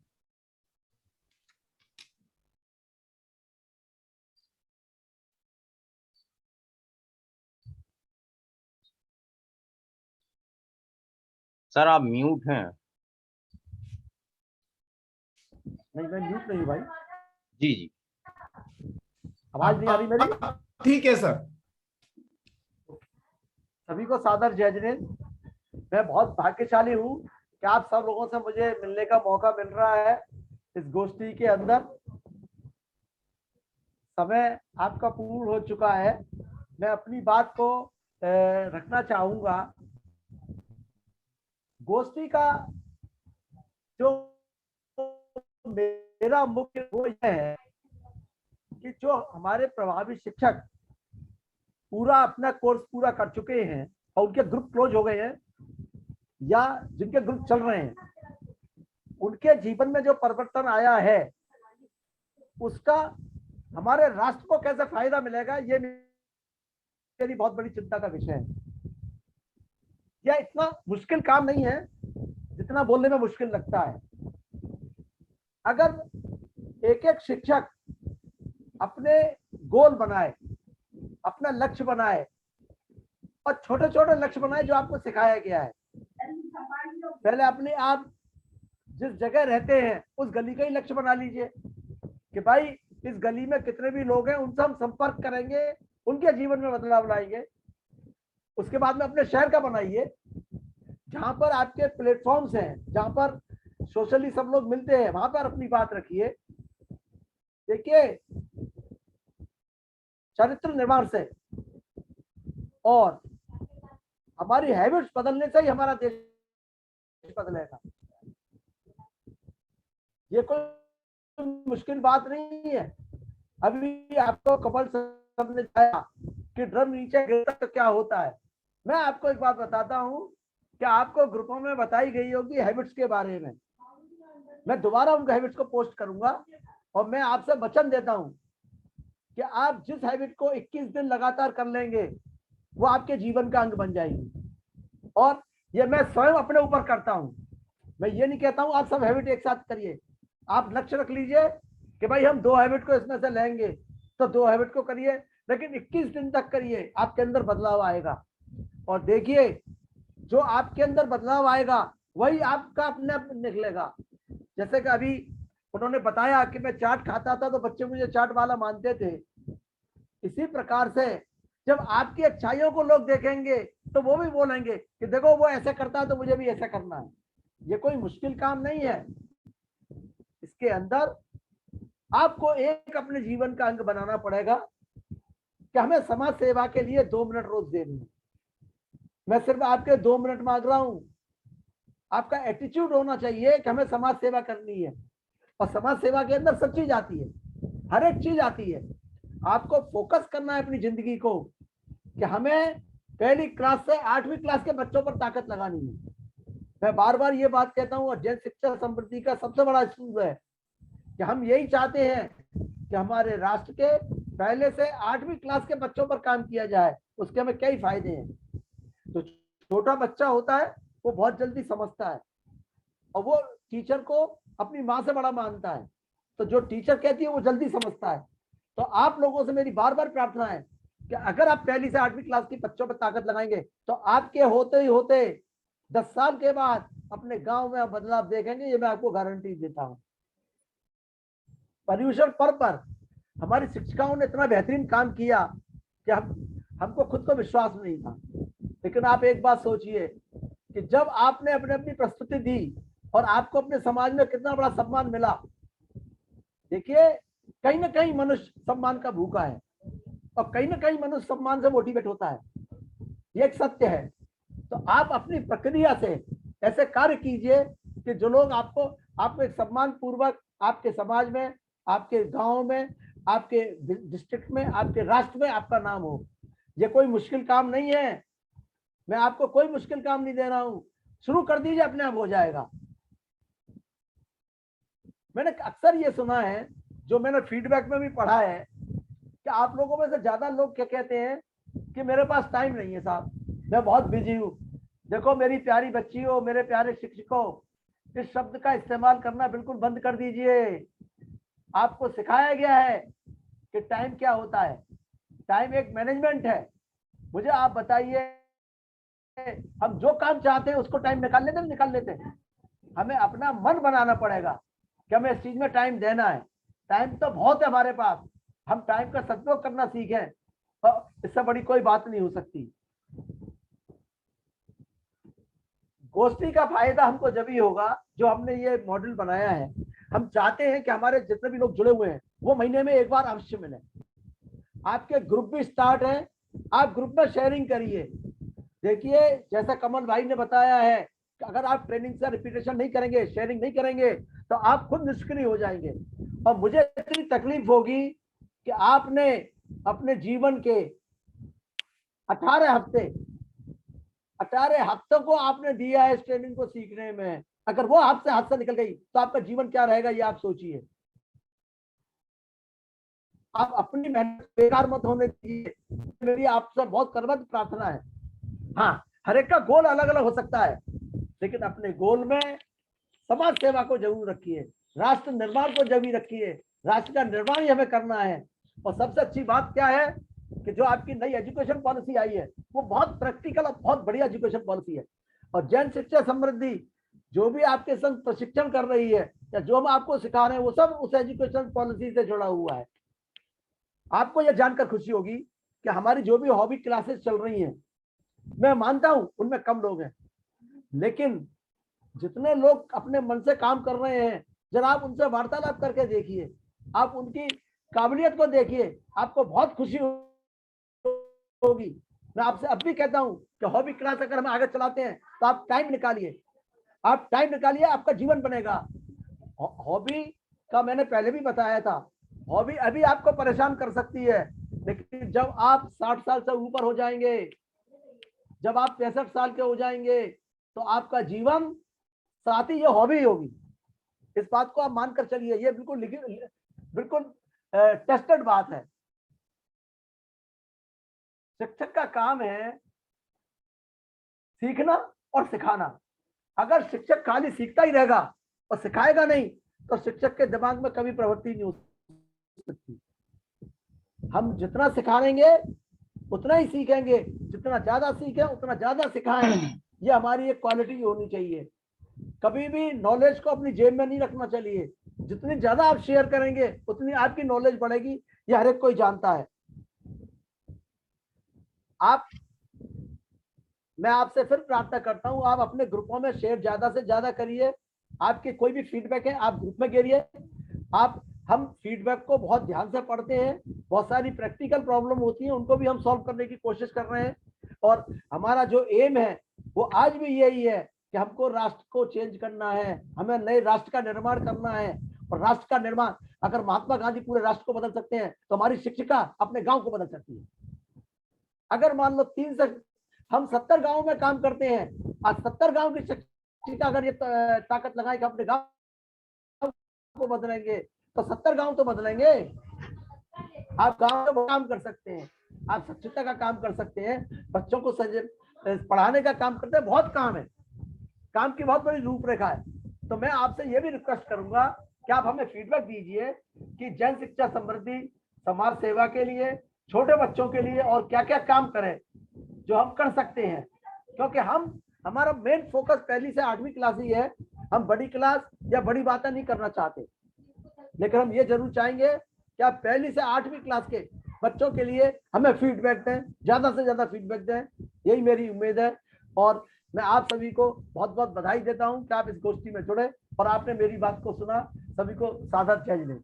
सर आप म्यूट हैं। नहीं, मैं म्यूट नहीं हूँ भाई। जी जी, आवाज नहीं आ रही मेरी? ठीक है सर। सभी को सादर जय जिनेंद्र। मैं बहुत भाग्यशाली हूँ कि आप सब लोगों से मुझे मिलने का मौका मिल रहा है इस गोष्ठी के अंदर। समय आपका पूर्ण हो चुका है। मैं अपनी बात को रखना चाहूंगा। गोष्ठी का जो मेरा मुख्य वो यह है कि जो हमारे प्रभावी शिक्षक पूरा अपना कोर्स पूरा कर चुके हैं और उनके ग्रुप क्लोज हो गए हैं या जिनके ग्रुप चल रहे हैं, उनके जीवन में जो परिवर्तन आया है उसका हमारे राष्ट्र को कैसे फायदा मिलेगा, ये मेरी बहुत बड़ी चिंता का विषय है। यह इतना मुश्किल काम नहीं है जितना बोलने में मुश्किल लगता है। अगर एक एक शिक्षक अपने गोल बनाए, अपना लक्ष्य बनाए और छोटे छोटे लक्ष्य बनाए जो आपको सिखाया गया है। पहले अपने आप जिस जगह रहते हैं उस गली का ही लक्ष्य बना लीजिए कि भाई इस गली में कितने भी लोग हैं उनसे हम संपर्क करेंगे, उनके जीवन में बदलाव लाएंगे। उसके बाद में अपने शहर का बनाइए, जहां पर आपके प्लेटफॉर्म्स हैं, जहां पर सोशली सब लोग मिलते हैं, वहां पर अपनी बात रखिए। देखिए, चरित्र निर्माण से और हमारी हैबिट्स बदलने से ही हमारा देश बदलेगा। ये कोई मुश्किल बात नहीं है। अभी आपको कमल साहब ने बताया कि ड्रम नीचे गिरता तो क्या होता है। मैं आपको एक बात बताता हूं कि आपको ग्रुपों में बताई गई होगी हैबिट्स के बारे में। मैं दोबारा उन हैबिट्स को पोस्ट करूंगा और मैं आपसे वचन देता हूं कि आप जिस हैबिट को 21 दिन लगातार कर लेंगे वो आपके जीवन का अंग बन जाएगी। और ये मैं स्वयं अपने ऊपर करता हूं। मैं ये नहीं कहता हूं आप सब हैबिट एक साथ करिए। आप लक्ष्य रख लीजिए कि भाई हम 2 हैबिट को इसमें से लेंगे, तो 2 हैबिट को करिए, लेकिन 21 दिन तक करिए। आपके अंदर बदलाव आएगा और देखिए जो आपके अंदर बदलाव आएगा वही आपका अपने आप निकलेगा। जैसे कि अभी उन्होंने बताया कि मैं चाट खाता था तो बच्चे मुझे चाट वाला मानते थे। इसी प्रकार से जब आपकी अच्छाइयों को लोग देखेंगे तो वो भी बोलेंगे कि देखो वो ऐसे करता है तो मुझे भी ऐसा करना है। ये कोई मुश्किल काम नहीं है। इसके अंदर आपको एक अपने जीवन का अंग बनाना पड़ेगा कि हमें समाज सेवा के लिए 2 मिनट रोज देनी है। मैं सिर्फ आपके 2 मिनट मांग रहा हूं। आपका एटीट्यूड होना चाहिए कि हमें समाज सेवा करनी है। और समाज सेवा के अंदर सब चीज आती है, हर एक चीज आती है। आपको फोकस करना है अपनी जिंदगी को कि हमें पहली क्लास से 8वीं क्लास के बच्चों पर ताकत लगानी है। मैं बार बार ये बात कहता हूँ और जन शिक्षा समृद्धि का सबसे बड़ा असूल है कि हम यही चाहते हैं कि हमारे राष्ट्र के पहले से 8वीं क्लास के बच्चों पर काम किया जाए। उसके हमें कई फायदे हैं। तो छोटा बच्चा होता है वो बहुत जल्दी समझता है और वो टीचर को अपनी माँ से बड़ा मानता है। तो जो टीचर कहती है वो जल्दी समझता है। तो आप लोगों से मेरी बार बार प्रार्थना है कि अगर आप पहली से 8वीं क्लास के बच्चों पर ताकत लगाएंगे तो आपके होते ही होते 10 साल के बाद अपने गांव में आप बदलाव देखेंगे। ये मैं आपको गारंटी देता हूं। पर्यूषण पर्व पर हमारी शिक्षिकाओं ने इतना बेहतरीन काम किया कि हमको खुद को विश्वास नहीं था। लेकिन आप एक बात सोचिए कि जब आपने अपने अपनी प्रस्तुति दी और आपको अपने समाज में कितना बड़ा सम्मान मिला। देखिए, कहीं ना कहीं मनुष्य सम्मान का भूखा है और कहीं ना कहीं मनुष्य सम्मान से मोटिवेट होता है। ये एक सत्य है। तो आप अपनी प्रक्रिया से ऐसे कार्य कीजिए कि जो लोग आपको एक सम्मान पूर्वक आपके समाज में, आपके गांव में, आपके डिस्ट्रिक्ट में, आपके राष्ट्र में आपका नाम हो। ये कोई मुश्किल काम नहीं है। मैं आपको कोई मुश्किल काम नहीं दे रहा हूं। शुरू कर दीजिए, अपने आप हो जाएगा। मैंने अक्सर ये सुना है, जो मैंने फीडबैक में भी पढ़ा है, कि आप लोगों में से ज्यादा लोग क्या कहते हैं कि मेरे पास टाइम नहीं है साहब, मैं बहुत बिजी हूँ। देखो मेरी प्यारी बच्चियों, मेरे प्यारे शिक्षकों, इस शब्द का इस्तेमाल करना बिल्कुल बंद कर दीजिए। आपको सिखाया गया है कि टाइम क्या होता है। टाइम एक मैनेजमेंट है। मुझे आप बताइए, हम जो काम चाहते हैं उसको टाइम निकाल लेते हैं। हमें अपना मन बनाना पड़ेगा कि हमें इस चीज में टाइम देना है। टाइम तो बहुत है हमारे पास, हम टाइम का सदुपयोग करना सीखें, और इससे बड़ी कोई बात नहीं हो सकती। गोष्ठी का फायदा हमको जब ही होगा जो हमने ये मॉडल बनाया है। हम चाहते हैं कि हमारे जितने भी लोग जुड़े हुए हैं वो महीने में एक बार अवश्य मिले। आपके ग्रुप भी स्टार्ट है, आप ग्रुप में शेयरिंग करिए। देखिए जैसा कमल भाई ने बताया है कि अगर आप ट्रेनिंग से रिपीटेशन नहीं करेंगे, शेयरिंग नहीं करेंगे, तो आप खुद निष्क्रिय हो जाएंगे। और मुझे इतनी तकलीफ होगी कि आपने अपने जीवन के 18 हफ्तों को आपने दिया है इस ट्रेनिंग को सीखने में, अगर वो आपसे हाथ से निकल गई तो आपका जीवन क्या रहेगा, ये आप सोचिए। आप अपनी मेहनत बेकार मत होने दीजिए, मेरी आपसे बहुत करबद्ध प्रार्थना है। हाँ, हर एक का गोल अलग अलग हो सकता है, लेकिन अपने गोल में समाज सेवा को जरूर रखिए, राष्ट्र निर्माण को जरूर रखिए। राष्ट्र का निर्माण ही हमें करना है। और सबसे अच्छी बात क्या है कि जो आपकी नई एजुकेशन पॉलिसी आई है वो बहुत प्रैक्टिकल और बहुत बढ़िया एजुकेशन पॉलिसी है। और जन शिक्षा समृद्धि जो भी आपके संग प्रशिक्षण कर रही है या जो हम आपको सिखा रहे हैं वो सब उस एजुकेशन पॉलिसी से जुड़ा हुआ है। आपको यह जानकर खुशी होगी कि हमारी जो भी हॉबी क्लासेस चल रही हैं, मैं मानता हूं उनमें कम लोग हैं, लेकिन जितने लोग अपने मन से काम कर रहे हैं, जरा आप उनसे वार्तालाप करके देखिए, आप उनकी काबिलियत को देखिए, आपको बहुत खुशी होगी। मैं आपसे अब भी कहता हूं कि हॉबी क्लास अगर हम आगे चलाते हैं तो आप टाइम निकालिए, आपका जीवन बनेगा। हॉबी का मैंने पहले भी बताया था, हॉबी अभी आपको परेशान कर सकती है, लेकिन जब आप 60 साल से ऊपर हो जाएंगे, जब आप 65 साल के हो जाएंगे, तो आपका जीवन साथ ही ये हॉबी होगी। इस बात को आप मानकर चलिए, ये बिल्कुल टेस्टेड बात है। शिक्षक का काम है सीखना और सिखाना। अगर शिक्षक खाली सीखता ही रहेगा और सिखाएगा नहीं, तो शिक्षक के दिमाग में कभी प्रवृत्ति नहीं हो सकती। हम जितना सिखाएंगे उतना ही सीखेंगे, जितना ज्यादा सीखें उतना ज्यादा सिखाएं, ये हमारी एक क्वालिटी होनी चाहिए। कभी भी नॉलेज को अपनी जेब में नहीं रखना चाहिए। जितनी ज्यादा आप शेयर करेंगे उतनी आपकी नॉलेज बढ़ेगी, ये हर एक कोई जानता है। मैं आपसे फिर प्रार्थना करता हूं, आप अपने ग्रुपों में शेयर ज्यादा से ज्यादा करिए। आपके कोई भी फीडबैक है आप ग्रुप में गिरिए। हम फीडबैक को बहुत ध्यान से पढ़ते हैं, बहुत सारी प्रैक्टिकल प्रॉब्लम होती है उनको भी हम सॉल्व करने की कोशिश कर रहे हैं। और हमारा जो एम है वो आज भी यही है कि हमको राष्ट्र को चेंज करना है, हमें नए राष्ट्र का निर्माण करना है। और राष्ट्र का निर्माण, अगर महात्मा गांधी पूरे राष्ट्र को बदल सकते हैं तो हमारी शिक्षिका अपने गांव को बदल सकती है। अगर मान लो हम 70 गांवों में काम करते हैं, आज 70 गांव की शिक्षिका अगर ये ताकत लगाए कि अपने गांव को बदलेंगे, तो 70 गांव तो बदलेंगे। आप गांव में काम कर सकते हैं, आप स्वच्छता का काम कर सकते हैं, बच्चों को पढ़ाने का काम करते हैं। बहुत काम है, काम की बहुत बड़ी रूपरेखा है। तो मैं आपसे ये भी रिक्वेस्ट करूंगा कि आप हमें फीडबैक दीजिए कि जन शिक्षा समृद्धि समाज सेवा के लिए, छोटे बच्चों के लिए और क्या क्या काम करें जो हम कर सकते हैं। क्योंकि हमारा मेन फोकस 1ली से 8वीं क्लास ही है। हम बड़ी क्लास या बड़ी बातें नहीं करना चाहते, लेकिन हम ये जरूर चाहेंगे कि आप 1ली से 8वीं क्लास के बच्चों के लिए हमें फीडबैक दें, ज्यादा से ज्यादा फीडबैक दें, यही मेरी उम्मीद है। और मैं आप सभी को बहुत बहुत बधाई देता हूं कि आप इस गोष्ठी में जुड़े और आपने मेरी बात को सुना। सभी को सादर जय हिंद।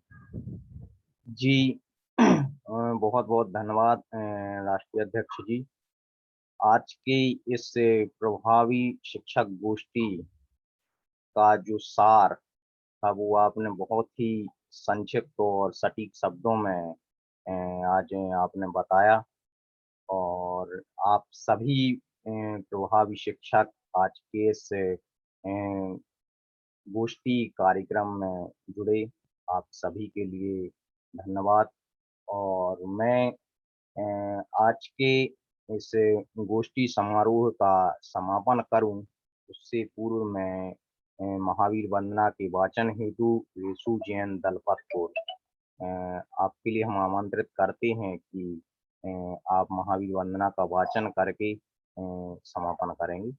जी बहुत बहुत धन्यवाद राष्ट्रीय अध्यक्ष जी। आज की इस प्रभावी शिक्षक गोष्ठी का जो सार था वो आपने बहुत ही संक्षिप्त और सटीक शब्दों में आज आपने बताया। और आप सभी प्रभावी शिक्षक आज के इस गोष्ठी कार्यक्रम में जुड़े, आप सभी के लिए धन्यवाद। और मैं आज के इस गोष्ठी समारोह का समापन करूं उससे पूर्व मैं महावीर वंदना के वाचन हेतु येसु जैन दलपत को आपके लिए हम आमंत्रित करते हैं कि आप महावीर वंदना का वाचन करके समापन करेंगे।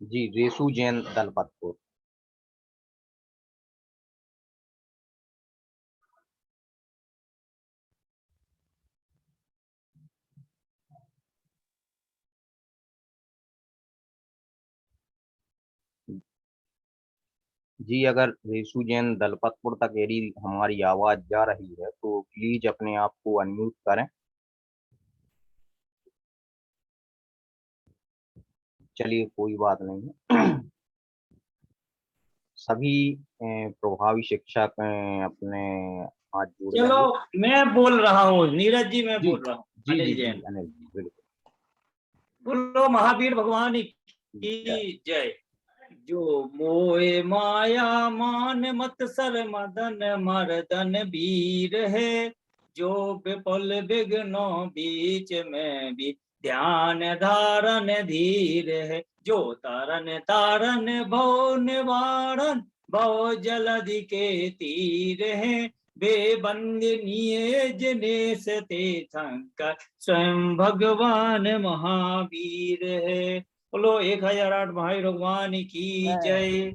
जी, रेसु जैन दलपतपुर। जी, अगर रेसु जैन दलपतपुर तक यदि हमारी आवाज जा रही है तो प्लीज अपने आप को अनम्यूट करें। चलिए, कोई बात नहीं है। सभी प्रभावी शिक्षक अपने हाथ जोड़ चलो लेंगे। मैं बोल रहा हूँ, नीरज जी मैं जी, बोल रहा हूँ, जी, अनिल जी, जैन। जी, अनिल जी, बिल्कुल। बोलो महावीर भगवान की जय। जो मोए माया मान मत सर मदन मर्दन वीर है, जो विपुल विघ्नों बीच में भी ध्यान धारन धीर है, जो तारन तारन भव निवारन भव जलधि के तीर है, बेबंदनीय जिनेश ते शंकर स्वयं भगवान महावीर है। बोलो 1008 भाई भगवान की जय।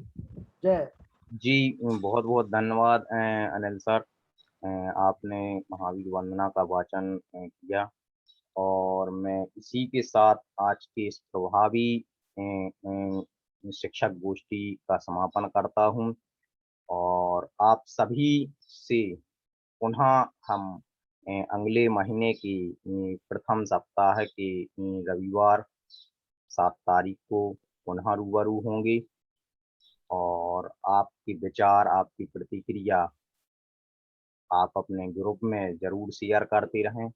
जय। जी, बहुत बहुत धन्यवाद अनिल सर, आपने महावीर वंदना का वाचन किया और मैं इसी के साथ आज के इस प्रभावी शिक्षक गोष्ठी का समापन करता हूं और आप सभी से पुनः हम अगले महीने की प्रथम सप्ताह के रविवार 7 तारीख को पुनः रूबरू होंगे और आपके विचार, आपकी प्रतिक्रिया आप अपने ग्रुप में जरूर शेयर करते रहें।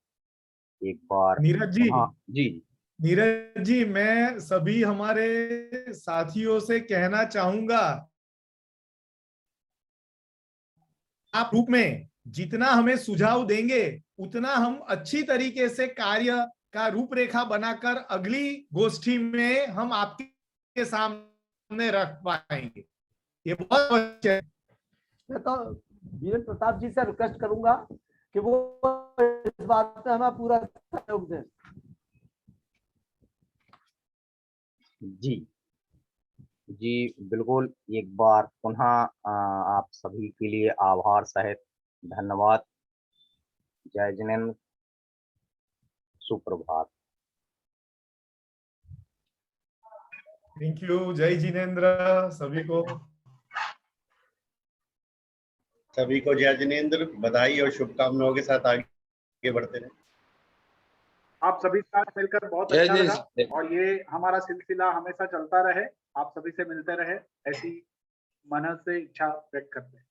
एक बार नीरज जी, जी नीरज जी, मैं सभी हमारे साथियों से कहना चाहूंगा, आप ग्रुप में जितना हमें सुझाव देंगे उतना हम अच्छी तरीके से कार्य का रूपरेखा बनाकर अगली गोष्ठी में हम आपके सामने रख पाएंगे। ये बहुत अच्छा है। मैं तो वीरेंद्र प्रताप जी से रिक्वेस्ट करूंगा कि वो इस बात में हमें पूरा सहयोग दें। जी जी बिल्कुल, एक बार पुनः आप सभी के लिए आभार सहित धन्यवाद। जय जिनेंद्र, सुप्रभात। Thank you. जय जिनेंद्र सभी को। सभी को जय जिनेंद्र, बधाई और शुभकामनाओं के साथ आगे बढ़ते रहे। आप सभी के साथ मिलकर बहुत अच्छा लगा और ये हमारा सिलसिला हमेशा चलता रहे, आप सभी से मिलते रहे, ऐसी मन से इच्छा व्यक्त करते हैं।